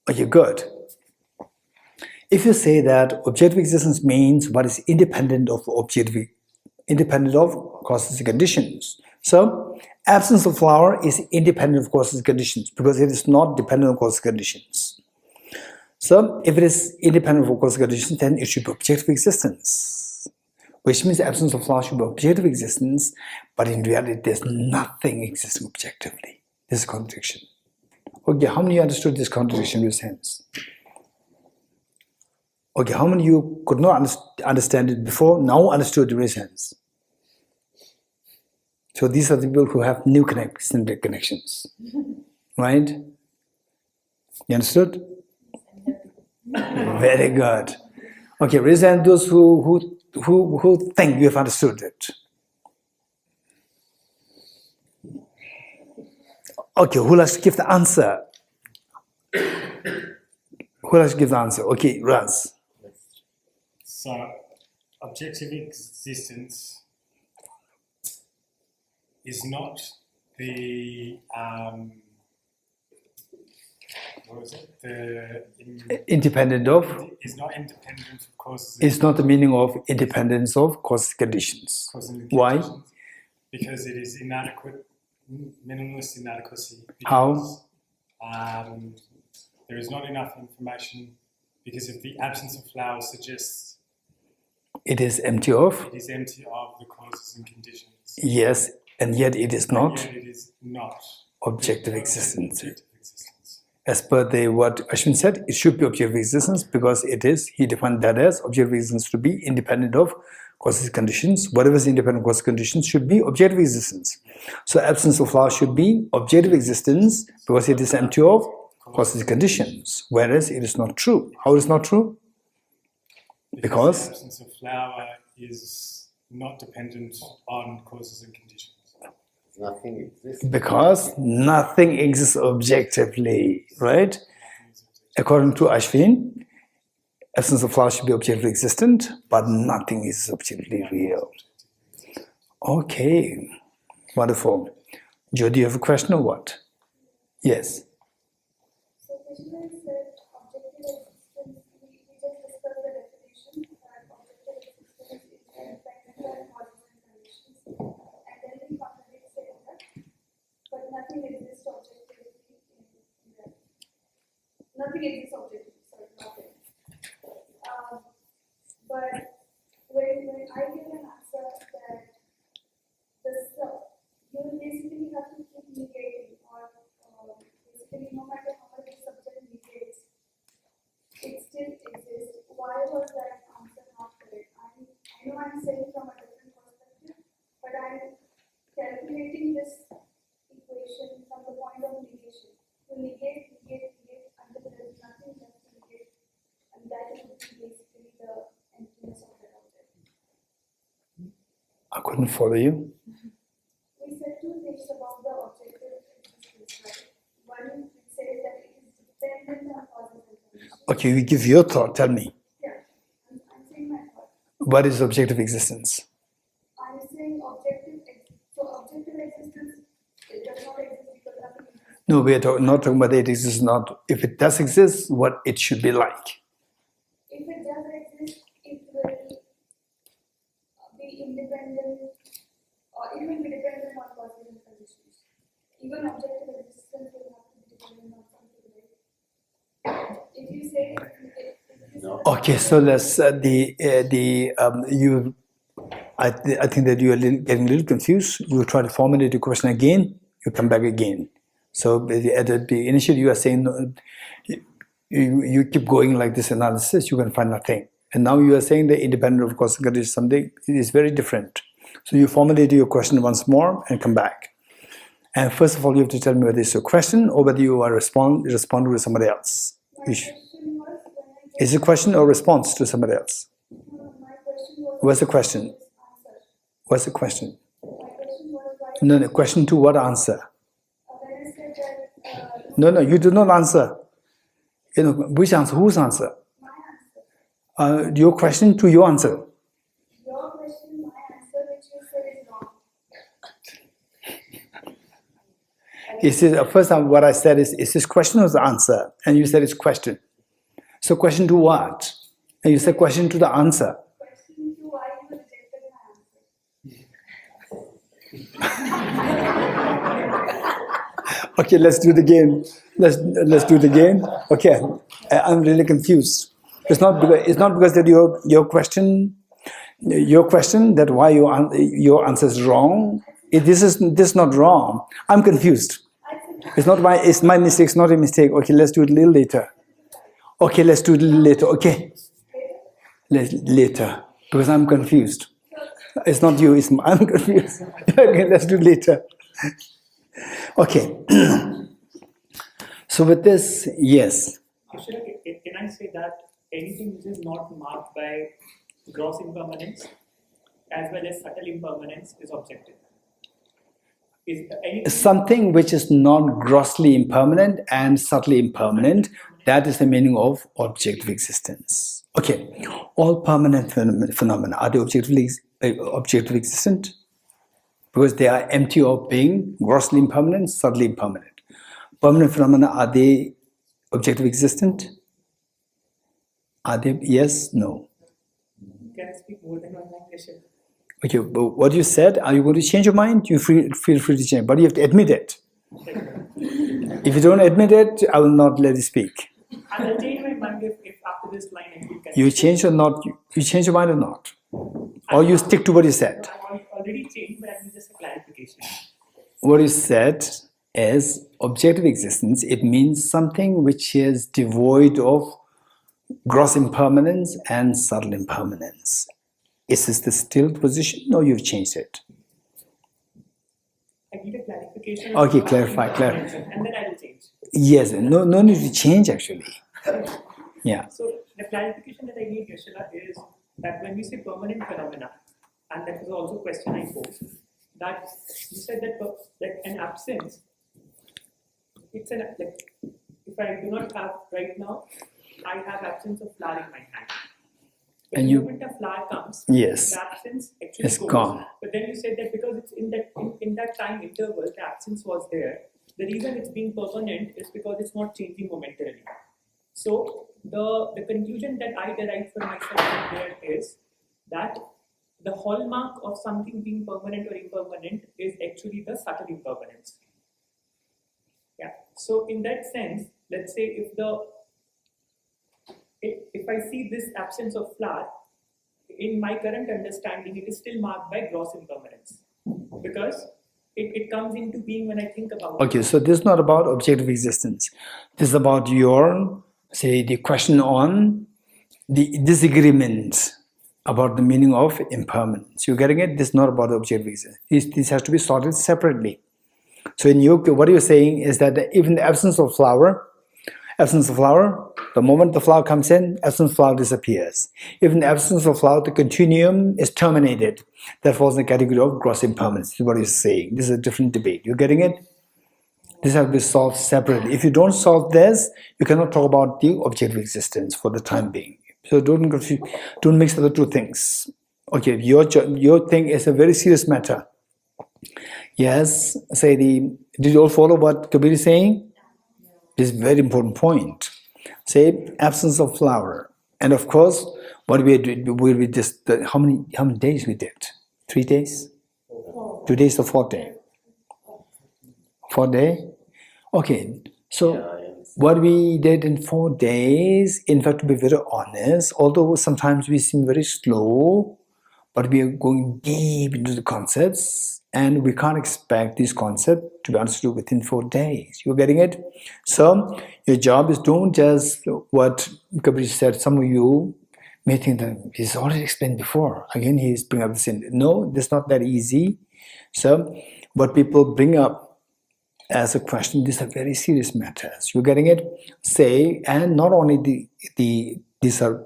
Okay, good. If you say that objective existence means what is independent of causes and conditions. So, absence of flower is independent of causes and conditions because it is not dependent on causes and conditions. So, if it is independent of causes and conditions, then it should be objective existence, which means the absence of flower should be objective existence, but in reality, there's nothing existing objectively. This is a contradiction. Okay, how many understood this contradiction with hands? Okay, how many of you could not understand it before, now understood the raise hands? So these are the people who have new connections, right? You understood? Very good. Okay, raise hand those who think you have understood it. Okay, who likes to give the answer? Who likes to give the answer? Okay, Raz. So, objective existence is not the independent of? Is not independent of causes. It's not the meaning of independence of causes conditions. Why? Because it is inadequate, minimalist inadequacy. How? There is not enough information because if the absence of flower suggests it is empty of? It is empty of the causes and conditions. Yes, and yet it is not? Yet it is not objective existence. As per what Ashwin said, it should be objective existence because it is, he defined that as objective existence to be independent of causes and conditions. Whatever is independent of causes and conditions should be objective existence. So absence of flower should be objective existence because it is empty of causes and conditions, whereas it is not true. How is it not true? Because the absence of flower is not dependent on causes and conditions. Nothing exists. Because nothing exists objectively, right? According to Ashwin, absence of flower should be objectively existent, but nothing is objectively real. Okay, wonderful. Joe, do you have a question or what? Yes. So Krishna said objective existence, we just discussed the definition that objective existence is independent of causes and conditions, and then we contradict saying that, but nothing exists objectively. nothing exists objectively, so nothing. But when I give an answer that you basically have to keep negating, or basically no matter how much the subject negates, it still exists. Why was that answer not correct? I know I'm saying from a different perspective, but I'm calculating this equation from the point of negation. To negate until there is nothing left to negate, and that would be basically the emptiness of that object. I couldn't follow you. We said two things about the objective existence, right? One, it says that it is dependent on causes and conditions. Okay, you give your thought, tell me. Yeah, I'm saying my thought. What is objective existence? I'm saying objective existence, it does not exist because nothing exists. No, we are not talking about it exists not. If it does exist, what it should be like. If it does exist, it will be independent, or it will be dependent on causes and conditions. Even objective existence will have to be dependent on something, right? If you say, Okay, so let's I think that you are getting a little confused. You try to formulate your question again. You come back again. So at the initially you are saying you keep going like this analysis, you can find nothing. And now you are saying that independent of cause and condition is something. It is very different. So you formulate your question once more and come back. And first of all, you have to tell me whether it's a question or whether you are responding with somebody else. Is it a question or response to somebody else? What's the question? What's the question? No, question to what answer? No, you do not answer. Which answer? Whose answer? Your question to your answer. your question, my answer, which you said is wrong. First time what I said is this question or the answer? And you said it's question. So question to what? And you said question to the answer. Question to why you rejected my answer. Okay, let's do it again. Let's do it again. Okay, I'm really confused. It's not because that your question that why your answer is wrong. This is not wrong. I'm confused. It's my mistake. It's not a mistake. Okay, let's do it a little later. Okay, let's do it a little later. Okay, later because I'm confused. It's not you. I'm confused. Okay, let's do it later. Okay. So with this, yes. Can I say that anything which is not marked by gross impermanence as well as subtle impermanence is objective? Something which is not grossly impermanent and subtly impermanent, that is the meaning of objective existence. Okay, all permanent phenomena, are they objectively existent? Because they are empty of being grossly impermanent, subtly impermanent. Permanent phenomena, are they objectively existent? Are they yes, no? Can I speak more than one language? Okay, but what you said, are you going to change your mind? You feel free to change, but you have to admit it. If you don't admit it, I will not let you speak. I'll change my mind if after this line I feel You change or not? You change your mind or not? Or you stick to what you said? I've already changed, but I need just a clarification. What you said is objective existence. It means something which is devoid of gross impermanence and subtle impermanence. Is this the still position or you've changed it? I need a clarification. Okay, clarify. And then I will change. Yes, no need to change actually. Yeah. So the clarification that I need, Yashila, is that when we say permanent phenomena, and that was also a question I posed, that you said that an absence, it's an if I do not have right now, I have absence of flower in my hand. But And the you, moment a flower comes, yes, the absence actually it's goes. gone. But then you said that because it's in that time interval, the absence was there. The reason it's being permanent is because it's not changing momentarily. So the conclusion that I derive for myself from there is that the hallmark of something being permanent or impermanent is actually the subtle impermanence. Yeah. So in that sense, let's say if the if I see this absence of flower, in my current understanding, it is still marked by gross impermanence, because it comes into being when I think about it. Okay, so this is not about objective existence. This is about your, say, the question on the disagreement about the meaning of impermanence. You're getting it? This is not about objective existence. This has to be sorted separately. So in yoga, what you're saying is that even the absence of flower, the moment the flower comes in, absence of flower disappears. Even the absence of flower, the continuum is terminated. That falls in the category of gross impermanence. This is what you're saying. This is a different debate. You're getting it? This has to be solved separately. If you don't solve this, you cannot talk about the objective existence for the time being. So don't mix the two things. Okay, your thing is a very serious matter. Yes, did you all follow what Kabir is saying? This is a very important point. Say absence of flower, and of course, what we did, we just how many days we did? 3 days, 2 days or 4 days? 4 days. Okay, so what we did in 4 days, in fact, to be very honest, although sometimes we seem very slow, but we are going deep into the concepts. And we can't expect this concept to be understood within 4 days. You're getting it? So your job is don't just what Kabir said. Some of you may think that he's already explained before. Again, he's bringing up the sin. No, that's not that easy. So what people bring up as a question, these are very serious matters. You're getting it? Say, and not only these are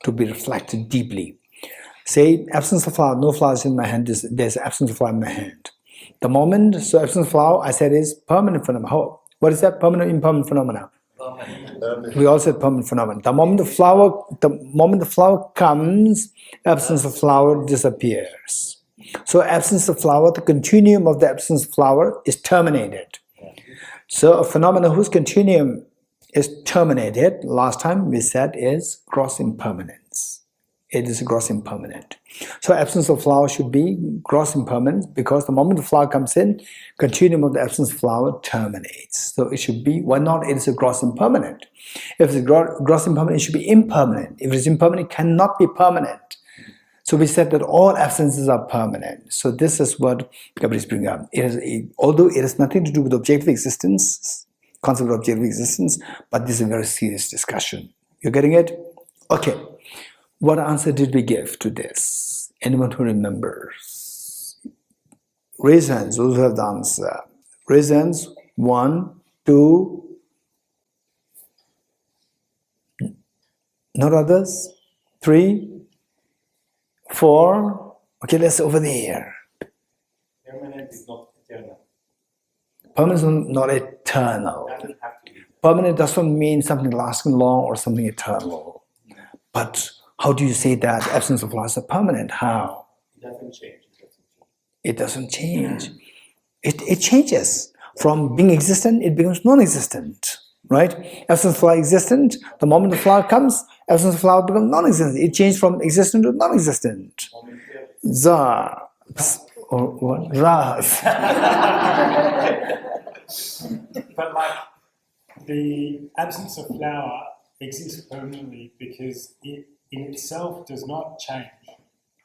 to be reflected deeply. Say, absence of flower, no flowers in my hand, there's absence of flower in my hand. The moment, so absence of flower, I said is permanent phenomena. What is that? Permanent, impermanent phenomena? Permanent. We all said permanent phenomena. The moment the flower comes, absence of flower disappears. So absence of flower, the continuum of the absence of flower is terminated. So a phenomena whose continuum is terminated, last time we said is gross impermanence. It is gross impermanent. So absence of flower should be gross impermanence, because the moment the flower comes in, continuum of the absence of flower terminates. So it should be, why not? It is a gross impermanent. If it's gross impermanent, it should be impermanent. If it's impermanent, it cannot be permanent. So we said that all absences are permanent. So this is what Kabir is bringing up. Although it has nothing to do with objective existence, concept of objective existence, but this is a very serious discussion. You're getting it? Okay. What answer did we give to this? Anyone who remembers? Raise hands, those who have the answer. Raise hands. 1, 2. Not others? 3, 4. Okay, let's over there. Permanent is not eternal. Permanent is not eternal. Doesn't have to be. Permanent doesn't mean something lasting long or something eternal. But how do you say that absence of loss is permanent? How? It doesn't change. It doesn't change. It changes. From being existent, it becomes non-existent. Right? Absence of flower existent. The moment the flower comes, absence of flower becomes non-existent. It changed from existent to non-existent. Za. Or what? Ras. But like the absence of flower exists permanently because it in itself does not change.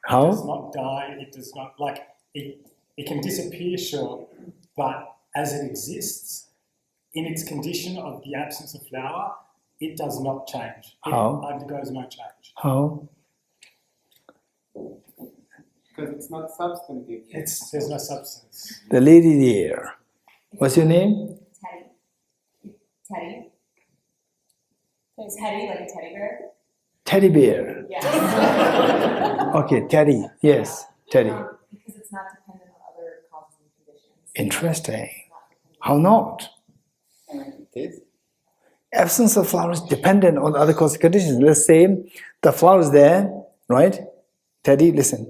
How? It does not die, it does not, like, it can disappear, sure, but as it exists, in its condition of the absence of flower, it does not change. How? It undergoes no change. How? Because it's not substantive. There's no substance. The lady there. What's your name? Teddy. It's Teddy, like a teddy bear. Teddy bear. Yeah. Okay, Teddy. Yes, Teddy. Because it's not dependent on other causes and conditions. Interesting. How not? It is. Absence of flower is dependent on other causes and conditions. Let's say the flower is there, right? Teddy, listen.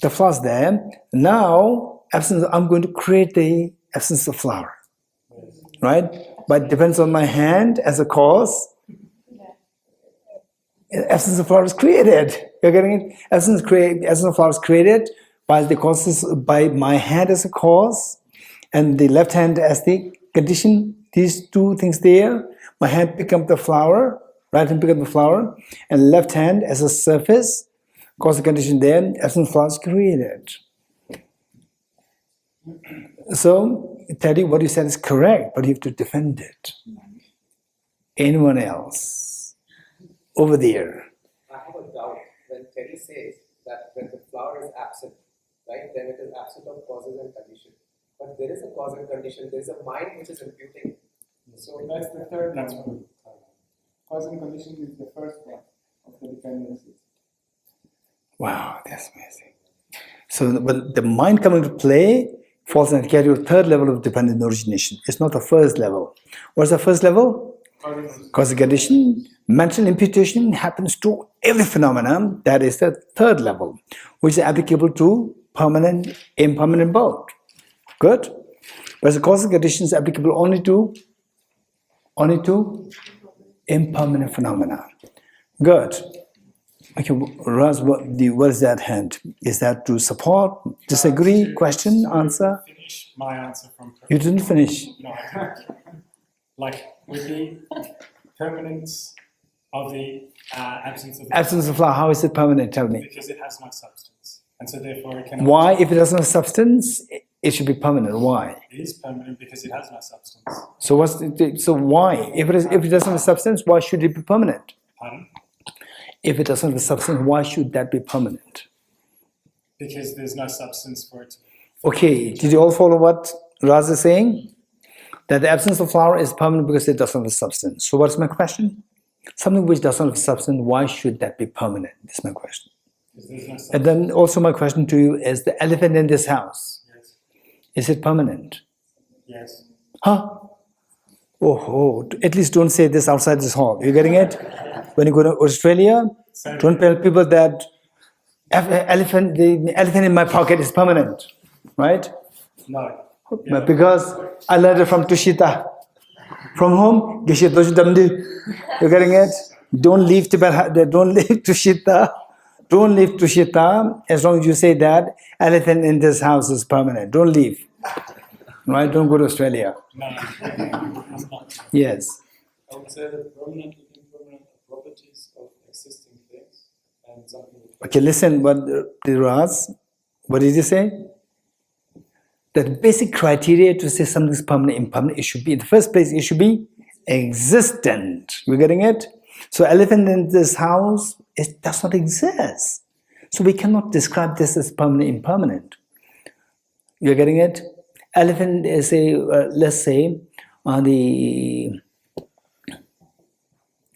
The flower is there. Now, I'm going to create the absence of flower. Right? But it depends on my hand as a cause. Absence of flower is created. You're getting it? Absence of flower is created by the causes, by my hand as a cause, and the left hand as the condition. These two things there. My hand pick up the flower, Right hand pick up the flower, and left hand as a surface, causal condition there, absence of flower is created. So, Teddy, what you said is correct, but you have to defend it. Anyone else? Over there. I have a doubt. When Teddy says that when the flower is absent, right, then it is absent of causes and condition. But there is a cause and condition, there is a mind which is imputing. So that's the third one. Cause and condition is the first one of the dependencies. Wow, that's amazing. So when the mind coming to play falls in the category of third level of dependent origination. It's not the first level. What's the first level? Causal condition. Mental imputation happens to every phenomenon. That is the third level, which is applicable to permanent, impermanent both. Good? Whereas the causal condition is applicable only to impermanent phenomena. Good. Okay, Raz, what is that hand? Is that to support, disagree, question, answer? Finish my answer from. You didn't finish. No, I didn't. Like with the permanence of the absence of. Absence of flower, how is it permanent? Tell me. Because it has no substance, and so therefore it cannot. Why, if it doesn't have substance, it should be permanent? Why? It is permanent because it has no substance. So why? If it doesn't have substance, why should it be permanent? Pardon? If it doesn't have substance, why should that be permanent? Because there's no substance for it to be. Okay, did you all follow what Raz is saying? That the absence of flower is permanent because it doesn't have substance. So what's my question? Something which doesn't have substance, why should that be permanent? That's my question. Because there's no substance. And then also my question to you is the elephant in this house. Yes. Is it permanent? Yes. Huh? Oh, at least don't say this outside this hall. You getting it? When you go to Australia, don't tell people that the elephant in my pocket is permanent, right? No. But because I learned it from Tushita. From whom? Geshe Dorji Damdul. You getting it? Don't leave Tibet. Don't leave Tushita. Don't leave Tushita as long as you say that elephant in this house is permanent. Don't leave. Right? Don't go to Australia. No. Yes. I would say that permanent and impermanent are properties of existing things and something. Okay, listen, what did you say? The basic criteria to say something is permanent, impermanent, it should be, in the first place, it should be existent. You getting it? So elephant in this house, it does not exist. So we cannot describe this as permanent, impermanent. You're getting it? Elephant is a, let's say, on the,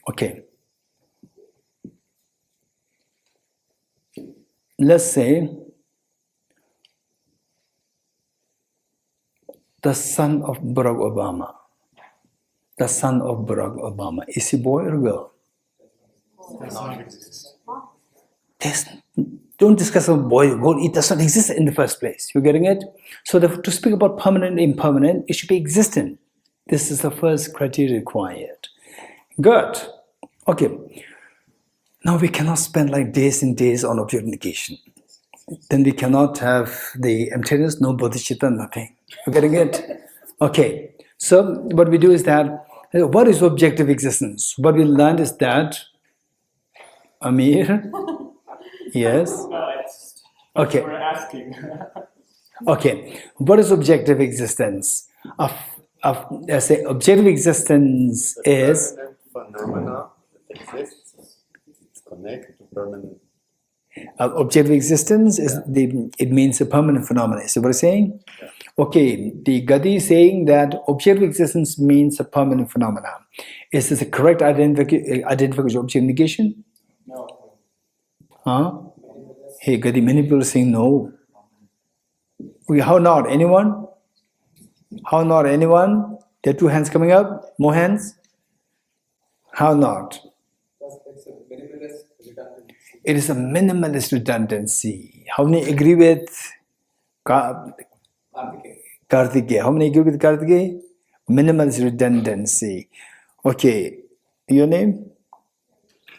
okay. Let's say, the son of Barack Obama. The son of Barack Obama. Is he boy or girl? Don't discuss a boy or girl. It does not exist in the first place. You're getting it? So to speak about permanent, impermanent, it should be existent. This is the first criteria required. Good. Okay. Now we cannot spend like days and days on object negation. Then we cannot have the emptiness, no bodhicitta, nothing. You're getting it? Okay. So what we do is that, what is objective existence? What we learned is that, Amir? Yes? Okay. We're asking. Okay. What is objective existence? I say objective existence is phenomena that exists. It's connected to permanent. Objective existence is it means a permanent phenomenon. Is that what I'm saying? Yeah. Okay, the Gadi is saying that objective existence means a permanent phenomenon. Is this a correct identification of objective negation? No. Huh? Hey, Gadi, many people are saying no. How not? Anyone? How not? Anyone? There are two hands coming up. More hands? How not? It is a minimalist redundancy. How many agree with Karthikeya? How many agree with Karthikeya? Minimalist redundancy. Okay, your name?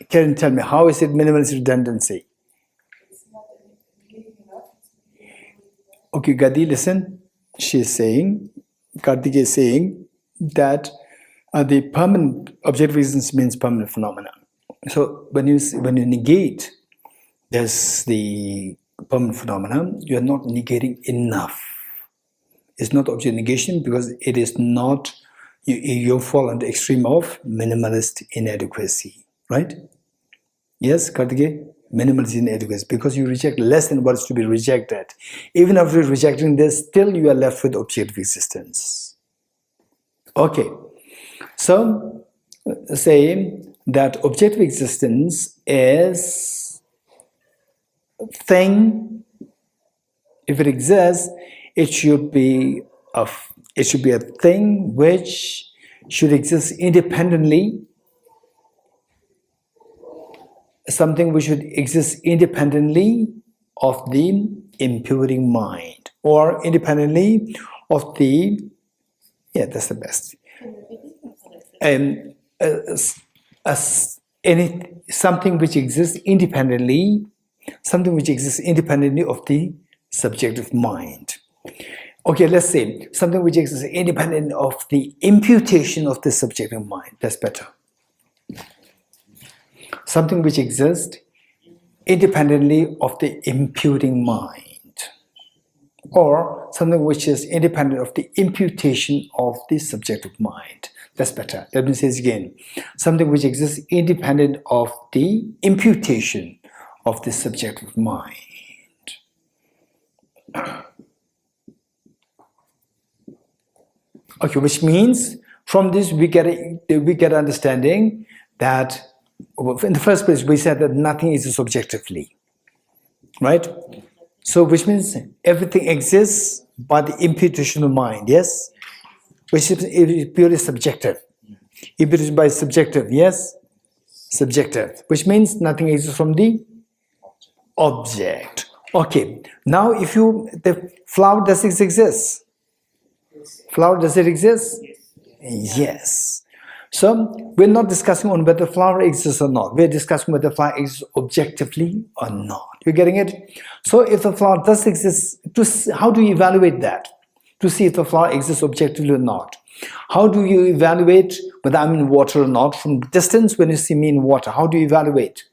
Karen, tell me, how is it minimalist redundancy? Okay, Gadi, listen. She's saying, Karthikeya is saying that The permanent objective existence means permanent phenomena. So when you negate this the permanent phenomena, you are not negating enough. It's not object negation because it is not, you fall under extreme of minimalist inadequacy, right? Yes, Kartikeya? Minimalist inadequacy, because you reject less than what is to be rejected. Even after rejecting this, still you are left with objective existence. Okay, so say that objective existence is thing. If it exists, it should be a thing which should exist independently. Something which should exist independently of the imputing mind, or independently of the, yeah, that's the best. Something which exists independently, of the subjective mind. Okay, let's say something which exists independent of the imputation of the subjective mind. That's better. Something which exists independently of the imputing mind, or something which is independent of the imputation of the subjective mind. That's better. Let me say it again. Something which exists independent of the imputation of the subjective mind. Okay, which means from this we get understanding that in the first place we said that nothing is objectively, right? So which means everything exists by the imputation of mind, yes? Which is purely subjective. If it is by subjective, yes? Subjective, which means nothing exists from the object. Okay, now if the flower, does it exist? Flower, does it exist? Yes. So we're not discussing on whether flower exists or not. We're discussing whether flower exists objectively or not. You're getting it? So if the flower does exist, how do you evaluate that? To see if the flower exists objectively or not. How do you evaluate whether I'm in water or not? From distance, when you see me in water, how do you evaluate?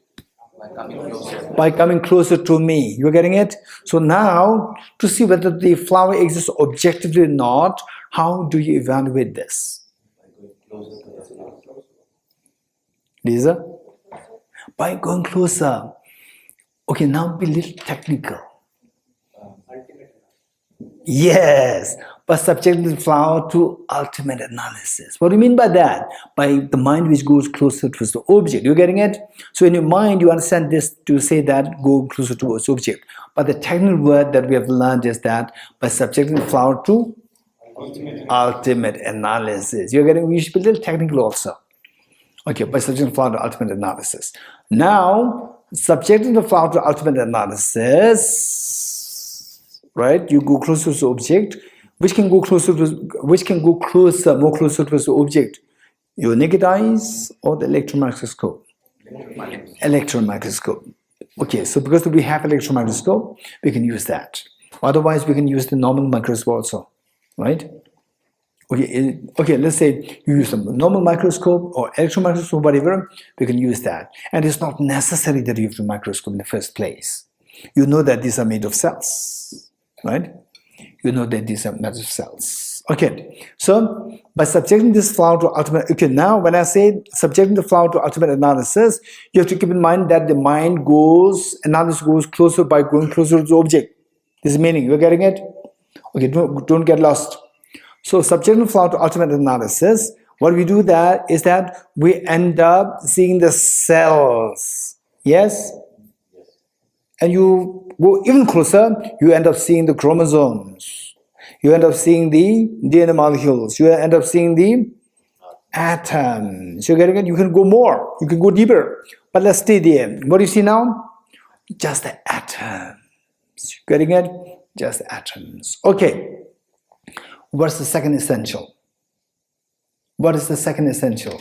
By coming closer to me. You're getting it? So now, to see whether the flower exists objectively or not, how do you evaluate this? Lisa? By going closer. Okay, now be a little technical. Yes, but subjecting the flower to ultimate analysis. What do you mean by that? By the mind which goes closer towards the object. You're getting it? So in your mind, you understand this to say that go closer towards object. But the technical word that we have learned is that by subjecting the flower to ultimate analysis. You're getting, you should be a little technical also. Okay, by subjecting the flower to ultimate analysis. Now, subjecting the flower to ultimate analysis, right? You go closer to the object. Which can go closer, more closer to the object? Your naked eyes or the electron microscope? Electron microscope. Okay, so because we have electron microscope, we can use that. Otherwise, we can use the normal microscope also, right? Okay, let's say you use a normal microscope or electron microscope, whatever, we can use that. And it's not necessary that you use the microscope in the first place. You know that these are made of cells, right? You know that these are made of cells. Okay, so by subjecting this flower to ultimate, okay, now when I say subjecting the flower to ultimate analysis, you have to keep in mind that the mind analysis goes closer by going closer to the object. This is meaning, you're getting it? Okay, don't get lost. So subjecting the flower to ultimate analysis, what we do that is that we end up seeing the cells. Yes? And you go even closer, you end up seeing the chromosomes. You end up seeing the DNA molecules. You end up seeing the atoms. You're getting it? You can go more. You can go deeper. But let's stay there. What do you see now? Just the atoms. You're getting it? Just the atoms. Okay. What's the second essential? What is the second essential?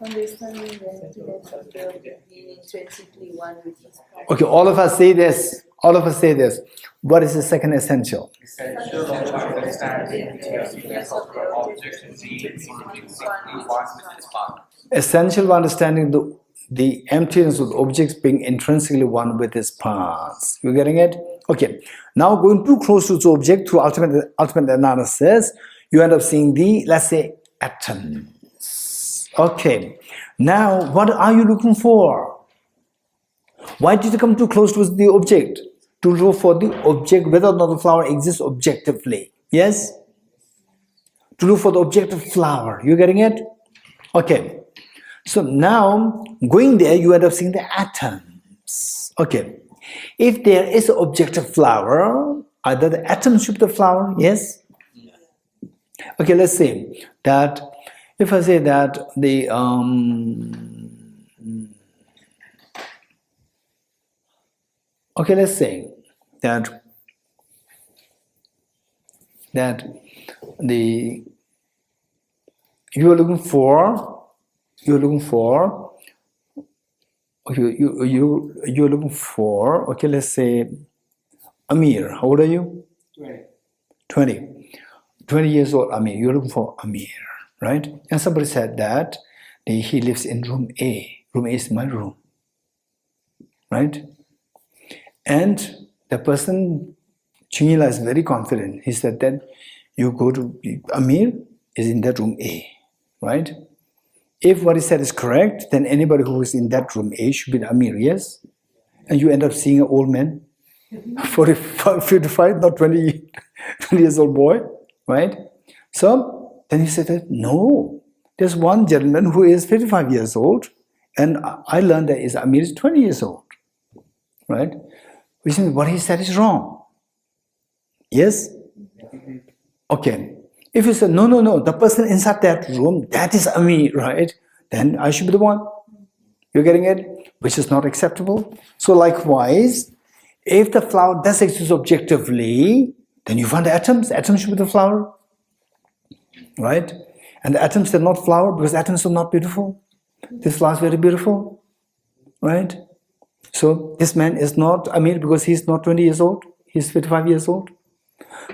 Understanding the emptiness of the being intrinsically one with his power. Okay, all of us say this. All of us say this. What is the second essential? Essential of understanding the emptiness of the object and being one with its part. Essential of understanding the emptiness of the objects being intrinsically one with its parts. You getting it? Okay. Now going too close to the object through ultimate analysis, you end up seeing the, let's say, atoms. Okay. Now, what are you looking for? Why did you come too close to the object? To look for the object, whether or not the flower exists objectively. Yes? To look for the objective flower. You getting it? Okay. So now, going there, you end up seeing the atoms. Okay. If there is an objective flower, either the atoms should be the flower, yes? Okay, let's say that, if I say that the, okay, let's say that the, you're looking for, okay, let's say Amir. How old are you? 20 years old. Amir. You're looking for Amir, right? And somebody said that he lives in room A. Room A is my room, right? And the person, Chinila, is very confident. He said that you go to, Amir is in that room A, right? If what he said is correct, then anybody who is in that room A should be the Amir, yes? And you end up seeing an old man, 55, not 20 years old boy, right? So then he said that, no, there's one gentleman who is 55 years old, and I learned that Amir is 20 years old, right? Which means what he said is wrong. Yes? Okay. If you say, no, the person inside that room, that is Amir, right? Then I should be the one. You're getting it? Which is not acceptable. So likewise, if the flower does exist objectively, then you find the atoms. Atoms should be the flower, right? And the atoms are not flower because atoms are not beautiful. This flower is very beautiful, right? So this man is not Amir because he's not 20 years old. He's 55 years old.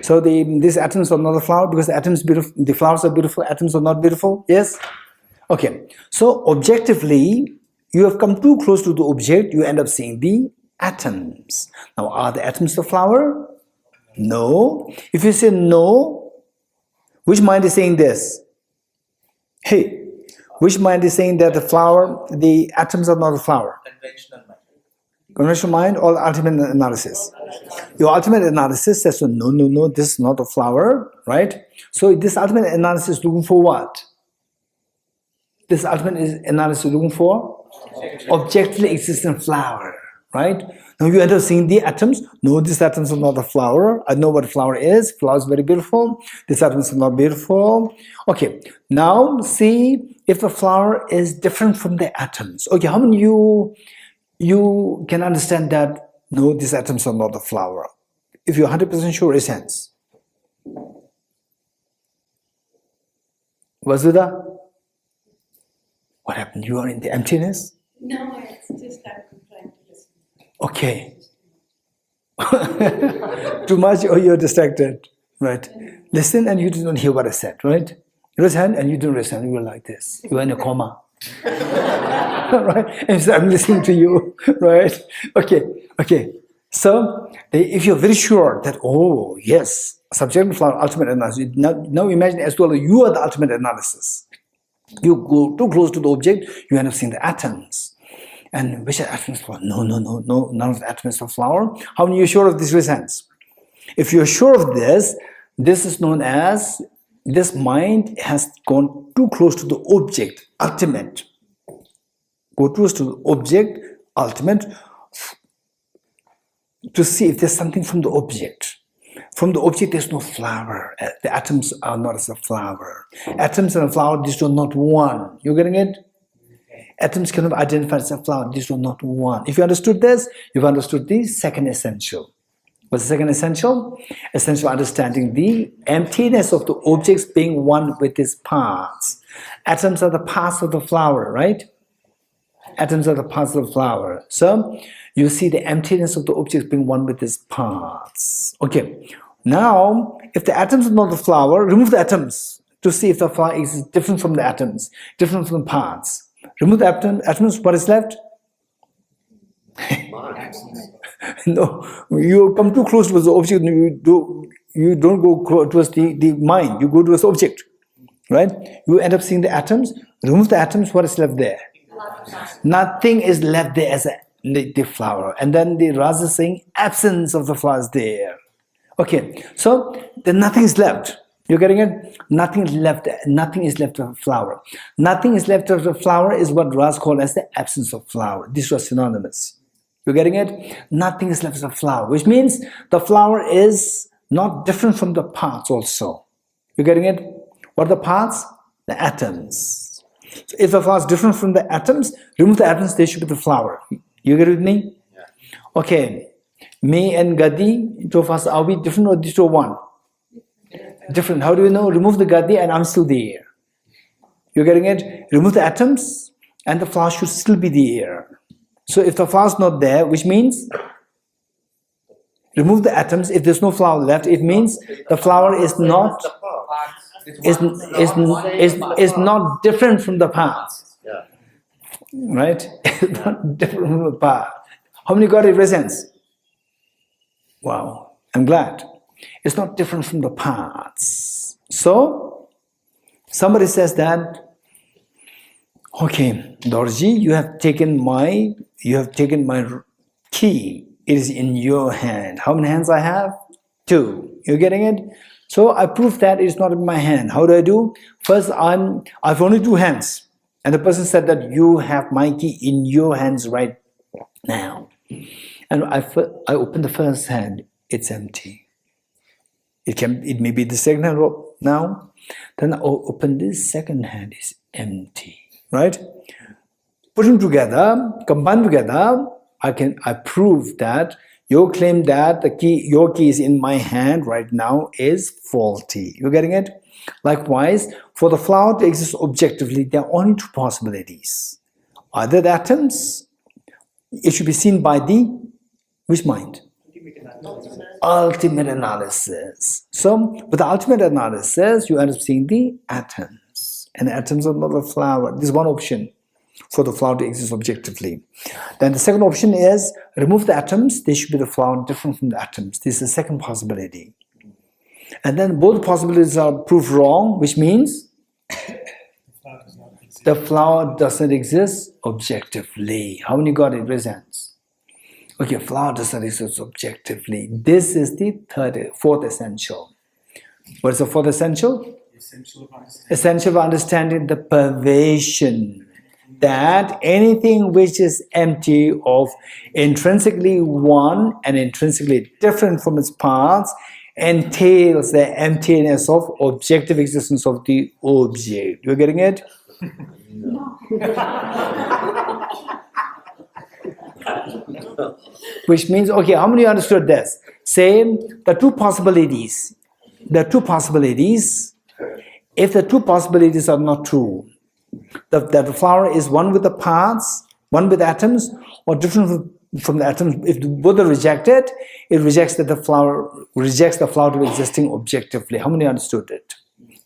So these atoms are not a flower because the flowers are beautiful, atoms are not beautiful. Yes? Okay. So objectively, you have come too close to the object, you end up seeing the atoms. Now, are the atoms the flower? No. If you say no, which mind is saying this? Hey, which mind is saying that the atoms are not a flower? Conventional mind. Conventional mind or ultimate analysis? Your ultimate analysis says, no, this is not a flower, right? So this ultimate analysis is looking for what? This ultimate analysis is looking for objectively existent flower, right? Now you end up seeing the atoms. No, these atoms are not a flower. I know what a flower is. Flower is very beautiful. These atoms are not beautiful. Okay, now see if the flower is different from the atoms. Okay, how many you can understand that, no, these atoms are not a flower? If you're 100% sure, raise hands. Vasudha? What happened? You are in the emptiness? No, it's just I'm trying to listen. Okay. Too much or you're distracted, right? Listen and you didn't hear what I said, right? Raise hand and you didn't raise hand. You were like this. You were in a coma. Right? And so I'm listening to you, right? Okay. So if you're very sure that, oh yes, subjective flower, ultimate analysis, now imagine as well you are the ultimate analysis. You go too close to the object, you end up seeing the atoms. And which are atoms for? No, none of the atoms are flower. How are you sure of this? Raise hands. If you're sure of this, this is known as, this mind has gone too close to the object, ultimate. Go close to the object, ultimate, to see if there's something from the object. From the object, there's no flower. The atoms are not as a flower. Atoms and a flower, these are not one. You getting it? Atoms cannot identify as a flower. These are not one. If you understood this, you've understood the second essential. What's the second essential? Essential understanding the emptiness of the objects being one with its parts. Atoms are the parts of the flower, right? Atoms are the parts of the flower. So You see the emptiness of the object being one with its parts. Okay. Now, if the atoms are not the flower, remove the atoms to see if the flower is different from the atoms, different from the parts. Remove the atoms, what is left? No, you come too close to the object, you don't go towards the mind, you go towards the object, right? You end up seeing the atoms, remove the atoms, what is left there? Nothing is left there as the flower. And then the Raja is saying absence of the flower is there. Okay, so then nothing is left. You're getting it? Nothing is left. Nothing is left of a flower. Nothing is left of a flower is what Raz called as the absence of flower. These are synonymous. You're getting it? Nothing is left of a flower, which means the flower is not different from the parts also. You're getting it? What are the parts? The atoms. So if the flower is different from the atoms, remove the atoms, they should be the flower. You get it with me? Yeah. Okay. Me and Gadi, two of us, are we different or these two one? Different. How do you know? Remove the Gadi and I'm still there. You're getting it? Remove the atoms and the flower should still be there. So if the flower is not there, which means remove the atoms. If there's no flower left, it means the flower is not not different from the parts. Yeah. Right? It's not different from the part. How many got it presents? Wow, I'm glad. It's not different from the parts. So, somebody says that, okay, Dorji, you have taken my key. It is in your hand. How many hands I have? 2. You're getting it? So I prove that it's not in my hand. How do I do? First, I've only 2 hands. And the person said that you have my key in your hands right now. And I open the first hand, it's empty. It may be the second hand now. Then I open this second hand, it's empty. Right? Put them together, combine together, I prove that your claim that your key is in my hand right now is faulty. You're getting it? Likewise, for the flower to exist objectively, there are only 2 possibilities. Either the atoms, it should be seen by the which mind? Ultimate analysis. So, with the ultimate analysis, you end up seeing the atoms. And the atoms are not a flower. This is one option for the flower to exist objectively. Then the second option is remove the atoms. They should be the flower different from the atoms. This is the second possibility. And then both possibilities are proved wrong, which means the flower doesn't exist objectively. How many got it? Presents. Okay, flower doesn't exist objectively. This is the fourth essential. What is the fourth essential? Essential of understanding the pervasion. That anything which is empty of intrinsically one and intrinsically different from its parts entails the emptiness of objective existence of the object. You're getting it? No. Which means, okay, how many understood this? Say the 2 possibilities. The 2 possibilities, if the 2 possibilities are not true, that the flower is one with the parts, one with atoms, or different from the atoms. If the Buddha rejected, it rejects the flower to existing objectively. How many understood it?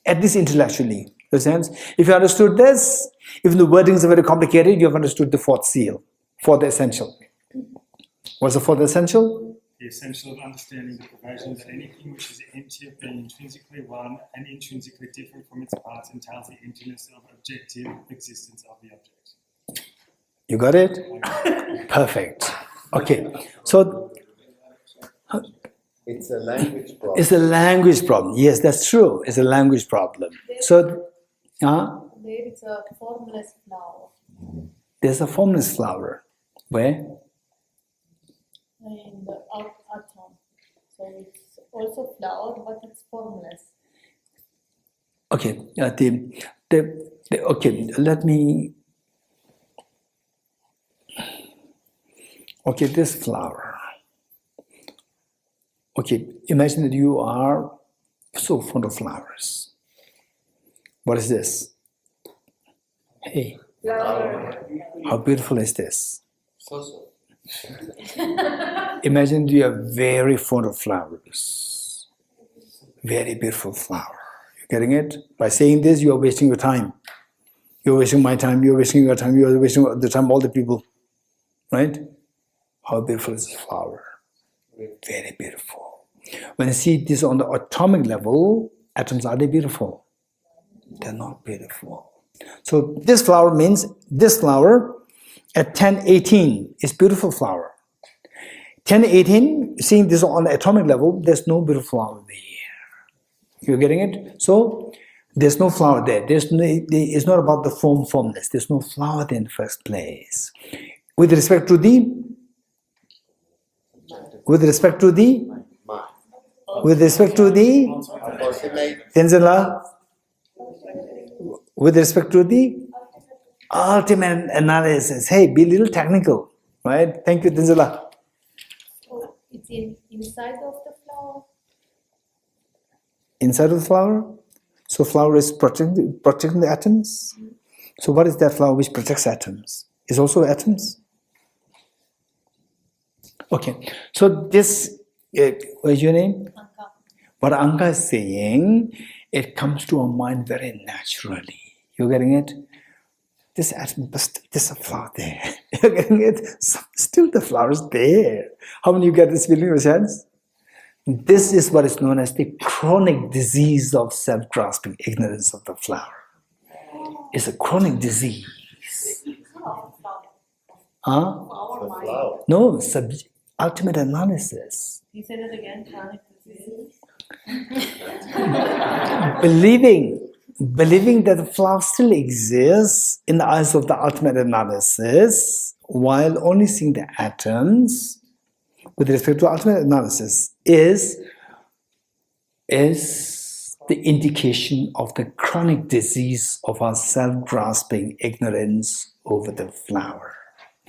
At least intellectually. If you understood this, even the wordings are very complicated, you have understood the 4th seal, 4th essential. What's the 4th essential? The essential of understanding the pervasion that anything which is empty of being intrinsically one and intrinsically different from its parts entails the emptiness of objective existence of the object. You got it? Perfect. Okay. So it's a language problem. It's a language problem. Yes, that's true. It's a language problem. So there is a formless flower. There's a formless flower. Where? In the atom. So it's also flower, but it's formless. Okay. Okay. Let me. Okay, this flower. Okay, imagine that you are so fond of flowers. What is this? Hey. Flower. How beautiful is this? So. Imagine you are very fond of flowers. Very beautiful flower. You getting it? By saying this, you are wasting your time. You're wasting my time, you're wasting your time, you're wasting the time of all the people. Right? How beautiful is this flower? Very beautiful. When you see this on the atomic level, atoms, are they beautiful? They're not beautiful. So this flower means this flower at 1018 is beautiful flower. 1018, seeing this on the atomic level, there's no beautiful flower there. You're getting it? So there's no flower there. It's not about the formless. There's no flower there in the first place. With respect to the Tenzala, with respect to the ultimate analysis. Hey, be a little technical, right? Thank you, Tenzala. So it's inside of the flower. Inside of the flower. So flower is protecting the atoms. So what is that flower which protects atoms? Is also atoms. Okay. So this, what is your name? Anka. What Anka is saying, it comes to our mind very naturally. You're getting it? This atom, but there's a flower there. You're getting it? Still the flower is there. How many of you get this feeling in your hands? This is what is known as the chronic disease of self-grasping, ignorance of the flower. It's a chronic disease. Huh? No, ultimate analysis. You said it again, chronic disease. Believing that the flower still exists in the eyes of the ultimate analysis, while only seeing the atoms, with respect to ultimate analysis, is the indication of the chronic disease of our self-grasping ignorance over the flower.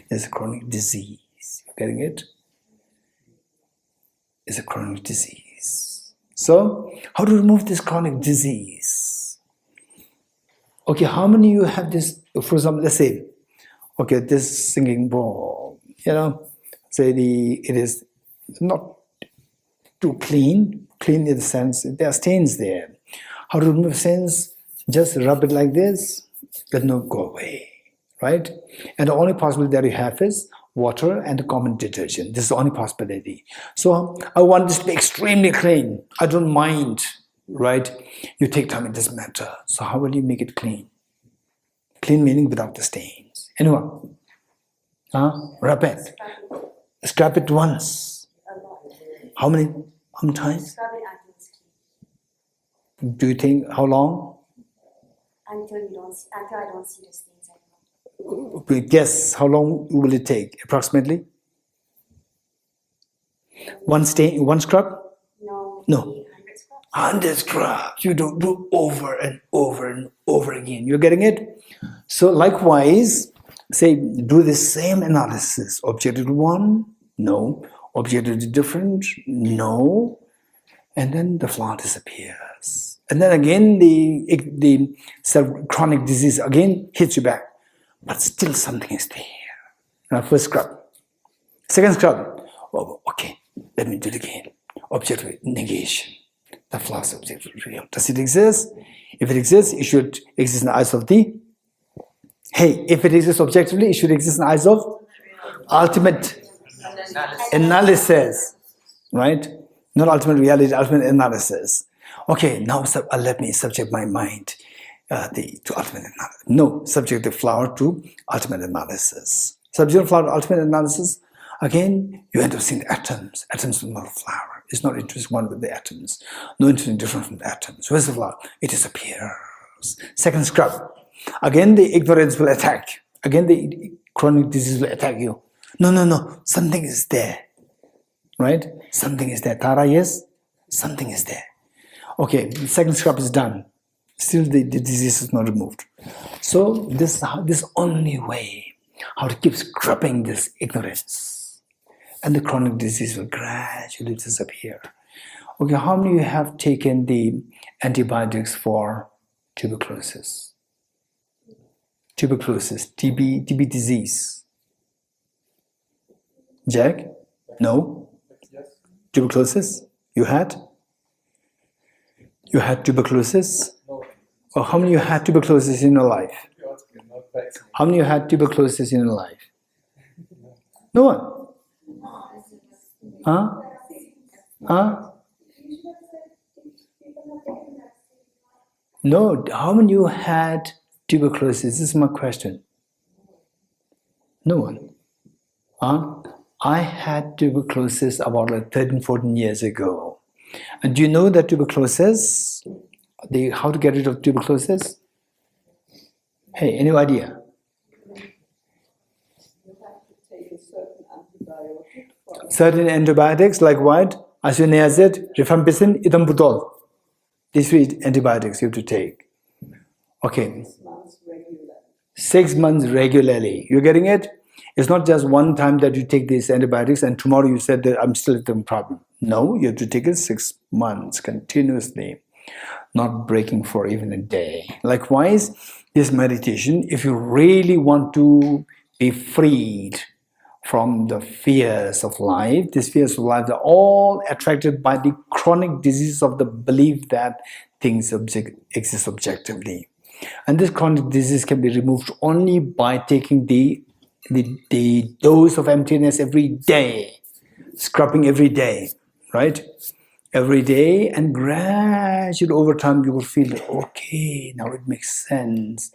It's a chronic disease. You getting it? It's a chronic disease. So, how to remove this chronic disease? Okay, how many of you have this? For example, let's say, okay, this singing bowl, say it is not too clean in the sense there are stains there. How to remove stains? Just rub it like this, it will not go away, right? And the only possibility that you have is water and a common detergent. This is the only possibility. So I want this to be extremely clean. I don't mind, right? You take time, it doesn't matter. So how will you make it clean? Clean meaning without the stains. Anyone? Rub it. Scrub it once. How many times? Do you think how long? Until I don't see the stains anymore. Guess how long will it take approximately? One scrub? No. 100 scrubs. 100 scrubs. You don't do over and over and over again. You're getting it? So likewise, say do the same analysis. Objective 1, no. Objective different, no. And then the flower disappears. And then again the chronic disease again hits you back. But still something is there. Now first scrub. Second scrub. Oh, okay, let me do it again. Objective negation. The flower is objectively real. Does it exist? If it exists, it should exist in the eyes of the... Hey, if it exists objectively, it should exist in the eyes of ultimate analysis. Right? Not ultimate reality, ultimate analysis. Okay, now let me subject my mind to ultimate analysis. No, subject the flower to ultimate analysis. Subject the flower to ultimate analysis, again, you end up seeing the atoms. Atoms are not a flower. It's not interesting one with the atoms. No interesting different from the atoms. Where's the flower? It disappears. Second scrub. Again, the ignorance will attack. Again, the chronic disease will attack you. No. Something is there. Right? Something is there. Tara, yes? Something is there. Okay, the second scrub is done. Still the disease is not removed. So this only way how to keep scrubbing this ignorance. And the chronic disease will gradually disappear. Okay, how many of you have taken the antibiotics for tuberculosis? Tuberculosis, TB disease. Jack? No? Tuberculosis? You had? You had tuberculosis? Or how many you had tuberculosis in your life? How many you had tuberculosis in your life? No one? Huh? Huh? No, how many you had tuberculosis? This is my question. No one. Huh? I had tuberculosis about like 13, 14 years ago. And do you know that tuberculosis, how to get rid of tuberculosis? Hey, any idea? Certain antibiotics like what? Isoniazid, rifampicin, ethambutol. These 3 antibiotics you have to take. Okay. 6 months regularly. You're getting it? It's not just one time that you take these antibiotics and tomorrow you said that I'm still having a problem. No, you have to take it 6 months continuously, not breaking for even a day. Likewise, this meditation, if you really want to be freed from the fears of life, these fears of life are all attracted by the chronic disease of the belief that things exist objectively. And this chronic disease can be removed only by taking the dose of emptiness every day, scrubbing every day, right? Every day, and gradually over time you will feel, okay, now it makes sense.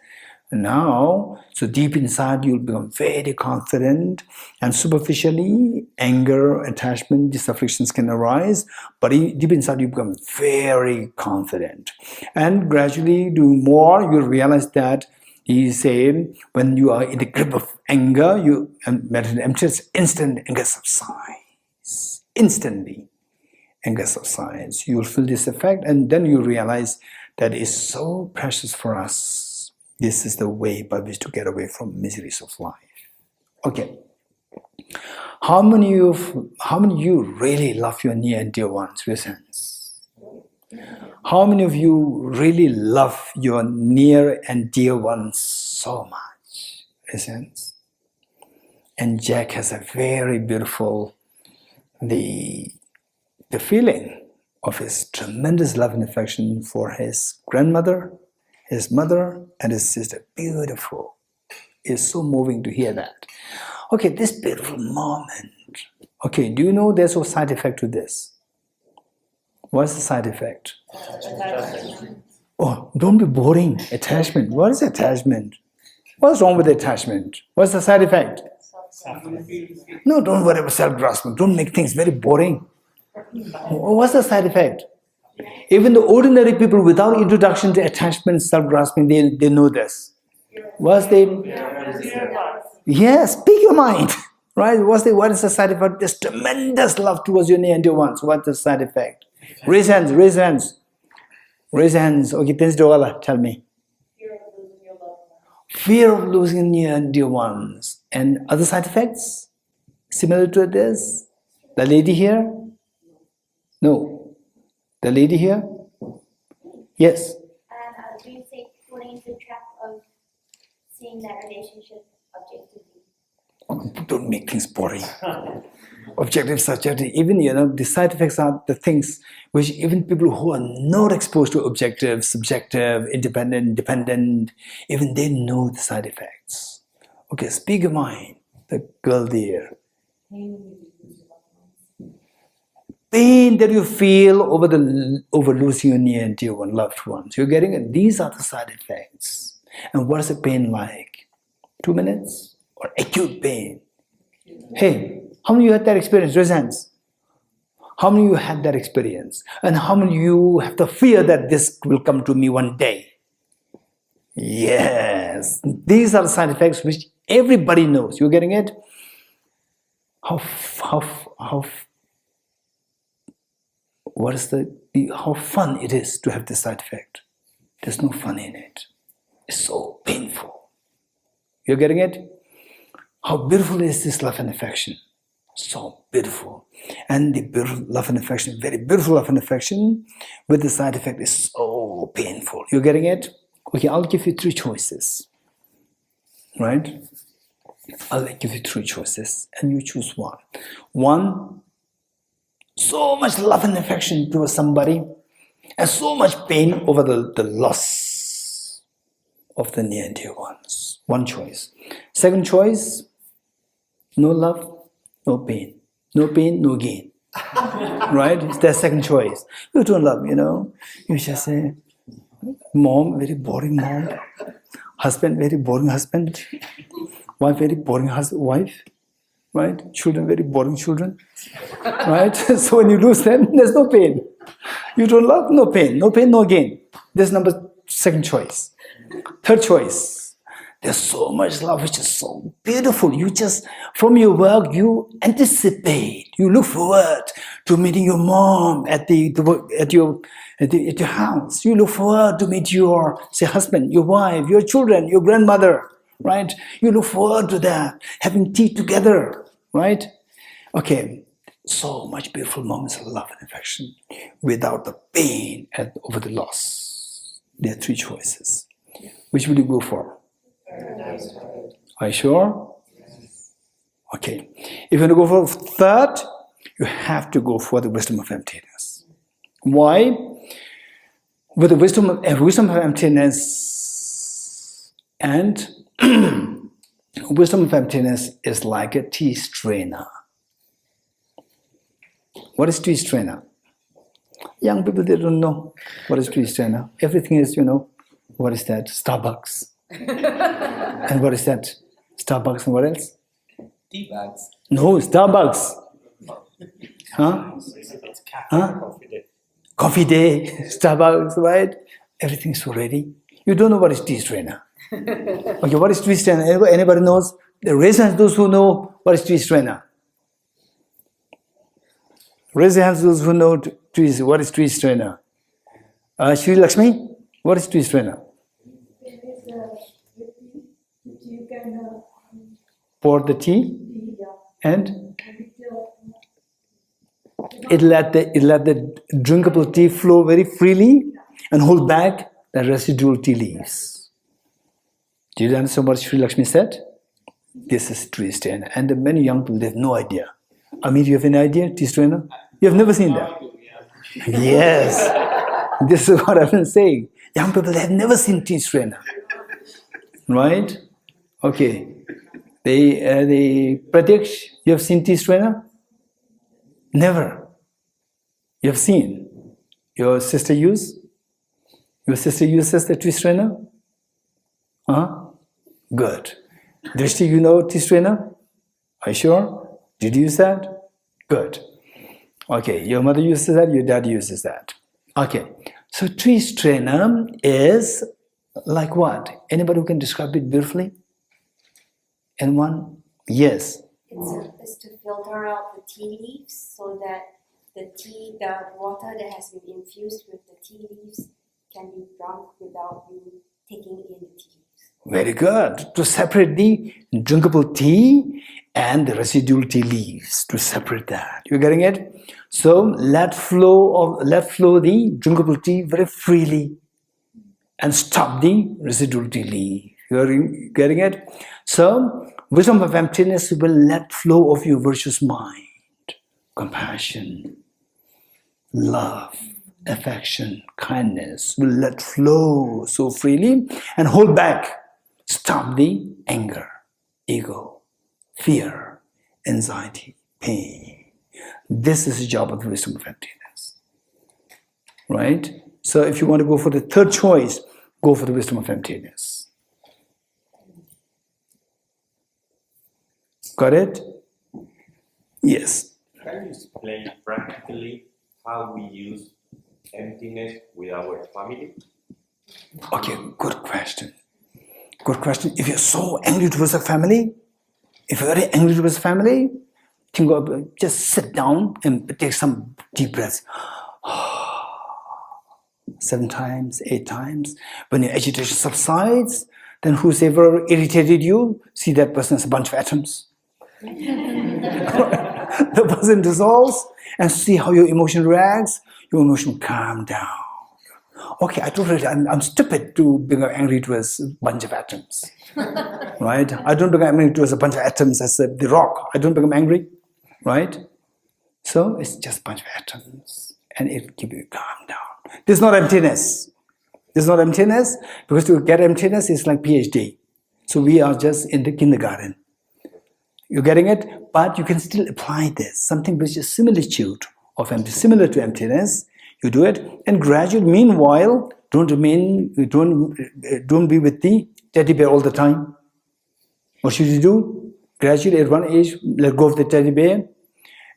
Now, so deep inside you'll become very confident, and superficially anger, attachment, these afflictions can arise, but deep inside you become very confident. And gradually doing more, you'll realize that he say when you are in the grip of anger, you meditate emptiness, instant anger subsides. Instantly, anger subsides. You will feel this effect, and then you realize that it's so precious for us. This is the way by which to get away from miseries of life. Okay. How many of you really love your near and dear ones? Raise hands. How many of you really love your near and dear ones so much? Raise hands. And Jack has a very beautiful the feeling of his tremendous love and affection for his grandmother, his mother, and his sister. Beautiful. It's so moving to hear that. Okay, this beautiful moment. Okay, do you know there's a side effect to this? What's the side effect? Attachment. Oh, don't be boring. Attachment. What is attachment? What's wrong with attachment? What's the side effect? No, don't worry about self-grasping. Don't make things very boring. What's the side effect? Even the ordinary people without introduction to attachment, self-grasping, they know this. What's the... Yes, speak your mind. Right? What is the side effect? This tremendous love towards your near and dear ones. What's the side effect? Raise hands, raise hands. Raise hands. Okay, tell me. Fear of losing near and dear ones. And other side effects? Similar to this? The lady here? No. The lady here? Yes. Do you think falling into the trap of seeing that relationship objectively? Don't make things boring. Objective, subjective, even the side effects are the things which even people who are not exposed to objective, subjective, independent, dependent, even they know the side effects. Okay, speak your mind. The girl there. Pain that you feel over losing your near and dear one, loved ones. You're getting it. These are the side effects. And what is the pain like? 2 minutes? Or acute pain? Hey, how many of you had that experience? Raise hands. How many of you had that experience? And how many of you have the fear that this will come to me one day? Yes. These are the side effects which everybody knows. You're getting it? How fun it is to have this side effect. There's no fun in it. It's so painful. You're getting it? How beautiful is this love and affection? So beautiful. And the beautiful love and affection, very beautiful love and affection, with the side effect is so painful. You're getting it? Okay, I'll give you 3 choices. Right? I'll give you three choices, and you choose one. One, so much love and affection towards somebody, and so much pain over the loss of the near and dear ones. One choice. Second choice, no love, no pain. No pain, no gain. Right? It's their second choice. You don't love, You just say, mom, very boring mom. Husband, very boring husband. Wife, very boring wife. Right? Children, very boring children. Right? So when you lose them, there's no pain. You don't love, no pain. No pain, no gain. This is second choice. Third choice. There's so much love which is so beautiful. You just, from your work, you anticipate. You look forward to meeting your mom at your house. You look forward to meet your, say, husband, your wife, your children, your grandmother, right? You look forward to that, having tea together, right? Okay, so much beautiful moments of love and affection without the pain over the loss. There are three choices. Which will you go for? Are you sure? Okay. If you want to go for third, you have to go for the wisdom of emptiness. Why? With the wisdom of emptiness and wisdom of emptiness is like a tea strainer. What is tea strainer? Young people, they don't know what is tea strainer. Everything is, what is that? Starbucks. And what is that? Starbucks and what else? Tea bags. No, Starbucks. Huh? Coffee day, Starbucks, right? Everything's so ready. You don't know what is tea strainer. Okay, what is tea strainer? Anybody knows? Raise hands those who know what is tea strainer. Raise your hands those who know what is tea strainer. Shri Lakshmi, what is tea strainer? You can pour the tea and it let the drinkable tea flow very freely and hold back the residual tea leaves. Do you understand what Shri Lakshmi said? This is tea strainer. And the many young people, they have no idea. Amir, you have any idea, tea strainer? You have never seen that? Yes. This is what I've been saying. Young people, they have never seen tea strainer. Right? Okay. The Pratyaksh, you have seen tea strainer? Never. You have seen. Your sister use? Your sister uses the tea strainer? Huh? Good. Drishti, you know tea strainer? Are you sure? Did you use that? Good. Okay, your mother uses that, your dad uses that. Okay. So tea strainer is like what? Anybody who can describe it beautifully? Anyone? Yes. It's to filter out the tea leaves so that the water that has been infused with the tea leaves can be drunk without you taking in the tea leaves. Very good. To separate the drinkable tea and the residual tea leaves, to separate that. You getting it? So let flow the drinkable tea very freely and stop the residual tea leaf. You getting it? So wisdom of emptiness will let flow of your virtuous mind, compassion, love, affection, kindness will let flow so freely and hold back. Stop the anger, ego, fear, anxiety, pain. This is the job of the wisdom of emptiness. Right? So if you want to go for the third choice, go for the wisdom of emptiness. Got it? Yes. Can you explain practically how we use emptiness with our family? Okay, good question. Good question. If you're so angry towards a family, if you're very angry towards a family, think of just sit down and take some deep breaths. 7 times, 8 times. When your agitation subsides, then whosoever irritated you, see that person as a bunch of atoms. The person dissolves and see how your emotion reacts. Your emotion calm down. okay, I'm stupid to become angry towards a bunch of atoms, right? I don't become angry towards a bunch of atoms as the rock. I don't become angry, right? So it's just a bunch of atoms, and it keeps you calm down. This is not emptiness. This is not emptiness, because to get emptiness is like PhD. So we are just in the kindergarten. You're getting it? But you can still apply this, something which is similitude of empty, similar to emptiness. You do it, and gradually, meanwhile, don't be with the teddy bear all the time. What should you do? Gradually, at one age, let go of the teddy bear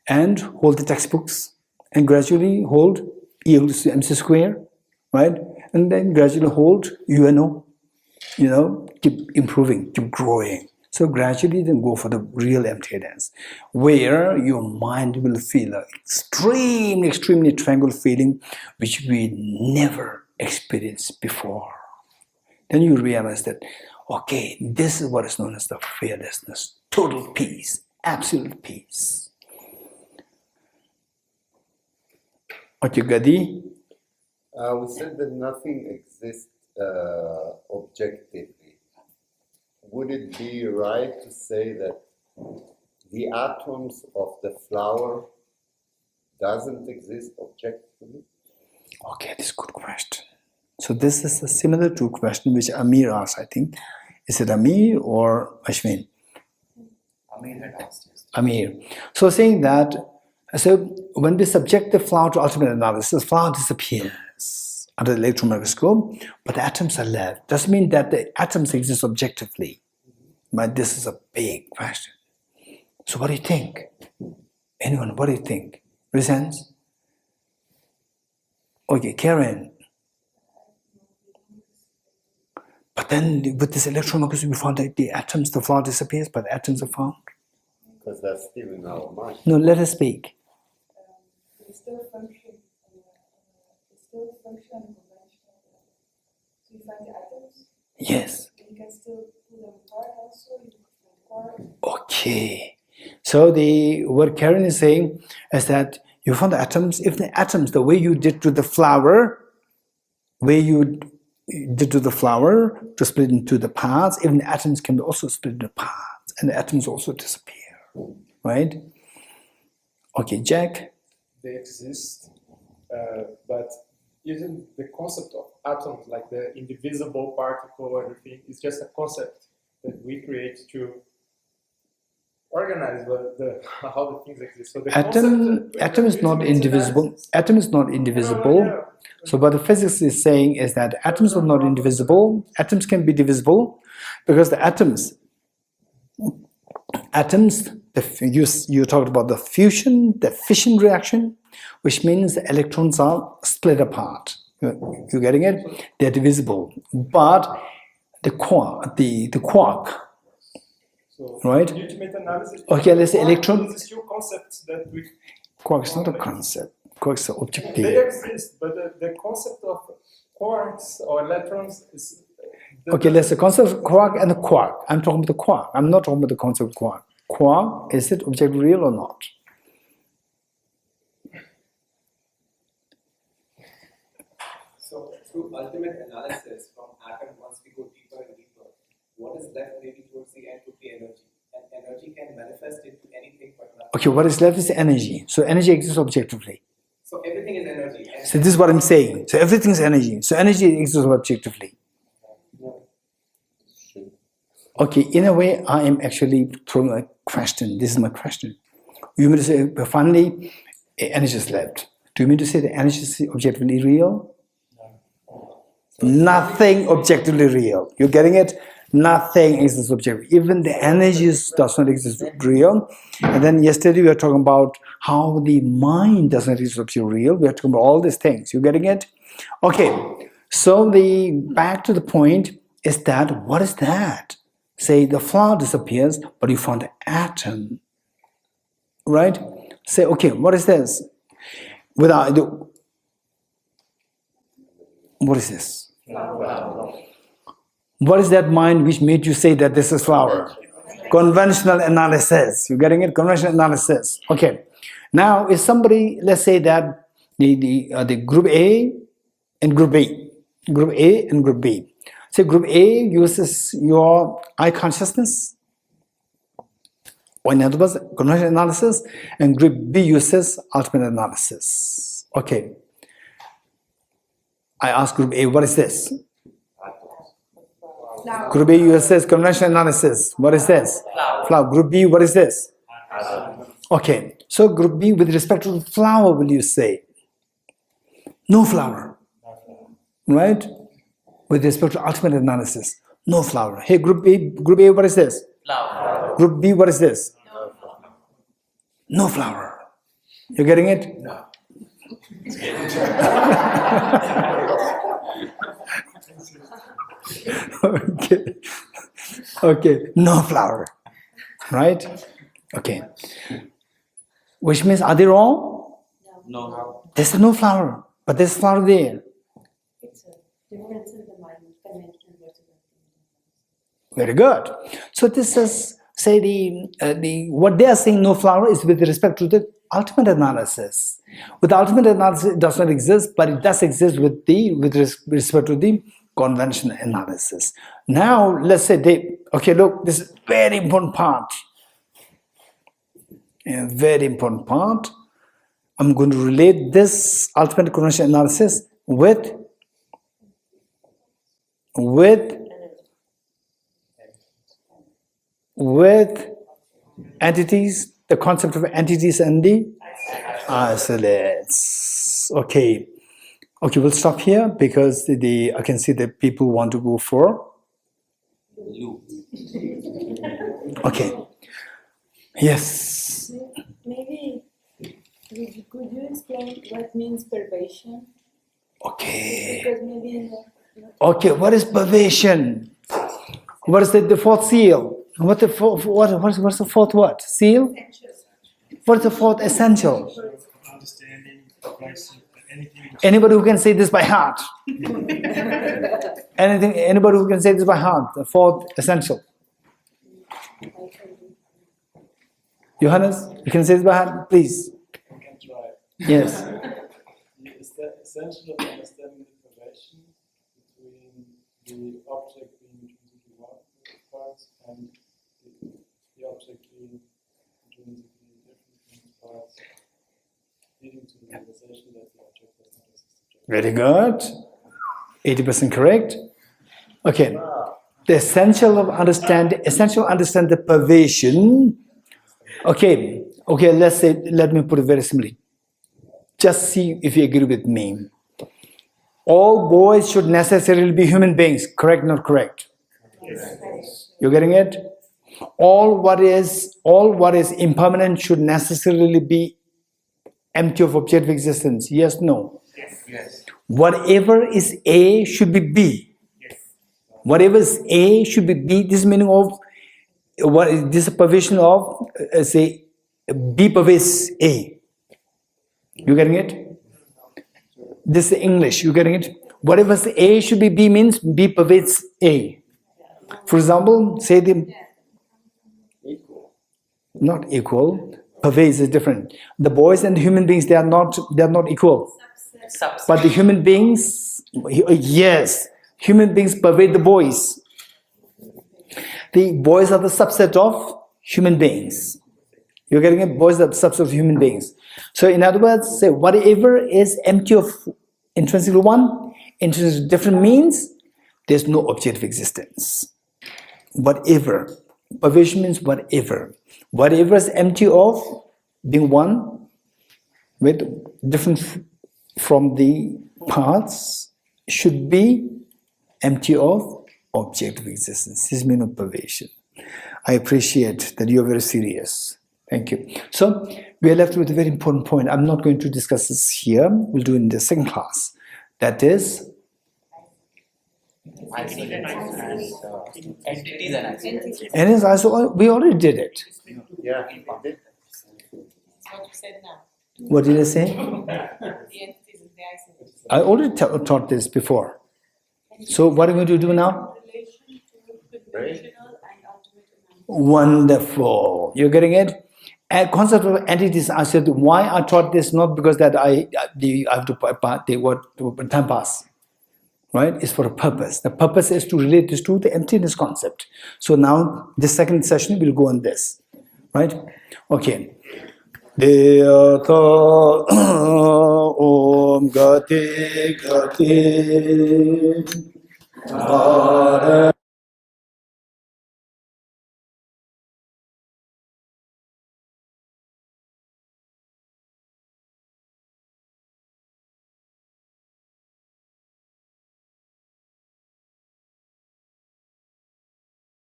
and hold the textbooks, and gradually hold E equals to MC square, right? And then gradually hold UNO, keep improving, keep growing. So gradually then go for the real emptiness, where your mind will feel an extremely tranquil feeling which we never experienced before. Then you realize that, okay, this is what is known as the fearlessness, total peace, absolute peace. Okay, Gadi? We said that nothing exists objectively. Would it be right to say that the atoms of the flower doesn't exist objectively? Okay, this is a good question. So this is similar to a question which Amir asked, I think. Is it Amir or Ashwin? Amir had asked, yes. Amir. So saying that, so when we subject the flower to ultimate analysis, flower disappears under the electron microscope, but the atoms are left. Doesn't mean that the atoms exist objectively. But this is a big question. So what do you think? Anyone, what do you think? Resents? Okay, Karen. But then with this electron microscope, we found that the atoms, the flower disappears, but the atoms are found. Because that's still in our mind. No, let us speak. They still function. They still function conventional. So you find the atoms. Yes. You can still put them apart also. You can apart. Okay. So what Karen is saying is that you found the atoms. If the atoms, the way you did to the flower, to split into the parts, even the atoms can be also split into parts, and the atoms also disappear. Right? Okay, Jack? They exist, but even the concept of atoms, like the indivisible particle, everything, is just a concept that we create to organize how the things exist. So the atom is not indivisible. Atom is not indivisible. So what the physics is saying is that atoms are not indivisible. Atoms can be divisible because the atoms, you talked about the fission reaction, which means the electrons are split apart. You're getting it? They're divisible. But the quark, so right? The ultimate analysis. Okay, let's say electron. These two concepts that we. Quark is not a concept. Quark is an objective. They exist, but the concept of quarks or electrons is. Okay, let's say concept of quark and the quark. I'm talking about the quark. I'm not talking about the concept of quark. Quark, is it objectively real or not? So through ultimate analysis from atom, once we go deeper and deeper, what is left maybe towards the end would be energy. And energy can manifest into anything but nothing. Okay, what is left is energy. So energy exists objectively. So everything is energy. So this is what I'm saying. So everything is energy. So energy exists objectively. Okay, in a way, I am actually throwing a question. This is my question. You mean to say, finally, energy is left. Do you mean to say that energy is objectively real? Nothing objectively real. You're getting it? Nothing exists objectively. Even the energy does not exist real. And then yesterday we were talking about how the mind does not exist objectively real. We are talking about all these things. You getting it? Okay. So back to the point is that what is that? Say the flower disappears, but you found the atom. Right? Say, okay, what is this? What is this? What is that mind which made you say that this is flower? Conventional analysis. You getting it? Conventional analysis. Okay. Now, if somebody, let's say that the group A and Group B. Group A and Group B. So Group A uses your eye consciousness, or in other words, conventional analysis, and Group B uses ultimate analysis. Okay. I ask Group A, what is this? Group A uses conventional analysis. What is this? Flower. Group B, what is this? Okay. So Group B, with respect to the flower, will you say? No flower. Right? With respect to ultimate analysis, no flower. Hey, Group A, what is this? Flower. Group B, what is this? No flower. You're getting it? No. Okay. Okay. No flower. Right? Okay. Which means, are they wrong? No. There's no flower, but there's flower there. It's a difference in the mind dimension versus Very good. So this is, say, what they are saying no flower is with respect to the ultimate analysis. With the ultimate analysis, it does not exist, but it does exist with respect to the conventional analysis. Now, let's say okay, look, this is a very important part. A very important part. I'm going to relate this ultimate conventional analysis with entities, the concept of entities and the isolates. Okay. Okay, we'll stop here because I can see that people want to go for Loop. Okay. Yes. Maybe could you explain what means pervasion? Okay. Because maybe in the Okay, what is pervasion? What is the fourth seal? What's the fourth what? Seal? What's the fourth essential? Understanding, placing, anything. Anybody who can say this by heart? Anybody who can say this by heart? The fourth essential. Johannes, you can say this by heart, please. I can try. Yes. Is that essential of understanding the relation between the object being intrinsically one parts and the object being intrinsically different parts, leading to the realization that the object does not exist. Very good. 80% correct. Okay. The essential understand the pervasion. Okay. Okay, let me put it very simply. Just see if you agree with me. All boys should necessarily be human beings, correct, not correct? Yes. You're getting it? All what is impermanent should necessarily be empty of objective existence. Yes, no? Yes. Whatever is A should be B. Yes. Whatever is A should be B. This is meaning of what is this pervasion of say B pervades A. You getting it? This is English. You getting it? Whatever is A should be B means B pervades A. For example, say not equal. Pervades is different. The boys and the human beings, they are not equal. But the human beings, yes, human beings pervade the boys. The boys are the subset of human beings. You're getting it? Boys are the subset of human beings. So in other words, say whatever is empty of intrinsically one, intrinsically different means there's no objective existence. Whatever. Pervasion means whatever. Whatever is empty of being one with different from the parts should be empty of objective existence. This is meaning of pervasion. I appreciate that you are very serious. Thank you. So we are left with a very important point. I'm not going to discuss this here. We'll do it in the second class. That is Entities and isolates. and it's also, we already did it. Yeah. What you said now. What did I say? The entities and the isolates. I already taught this before. So what are we going to do now? Wonderful. You're getting it? A concept of entities. I said why I taught this, not because that I have to time pass. right? It's for a purpose. The purpose is to relate this to the emptiness concept. So now this second session will go on this, right? Okay. Deyata Om Gati Gati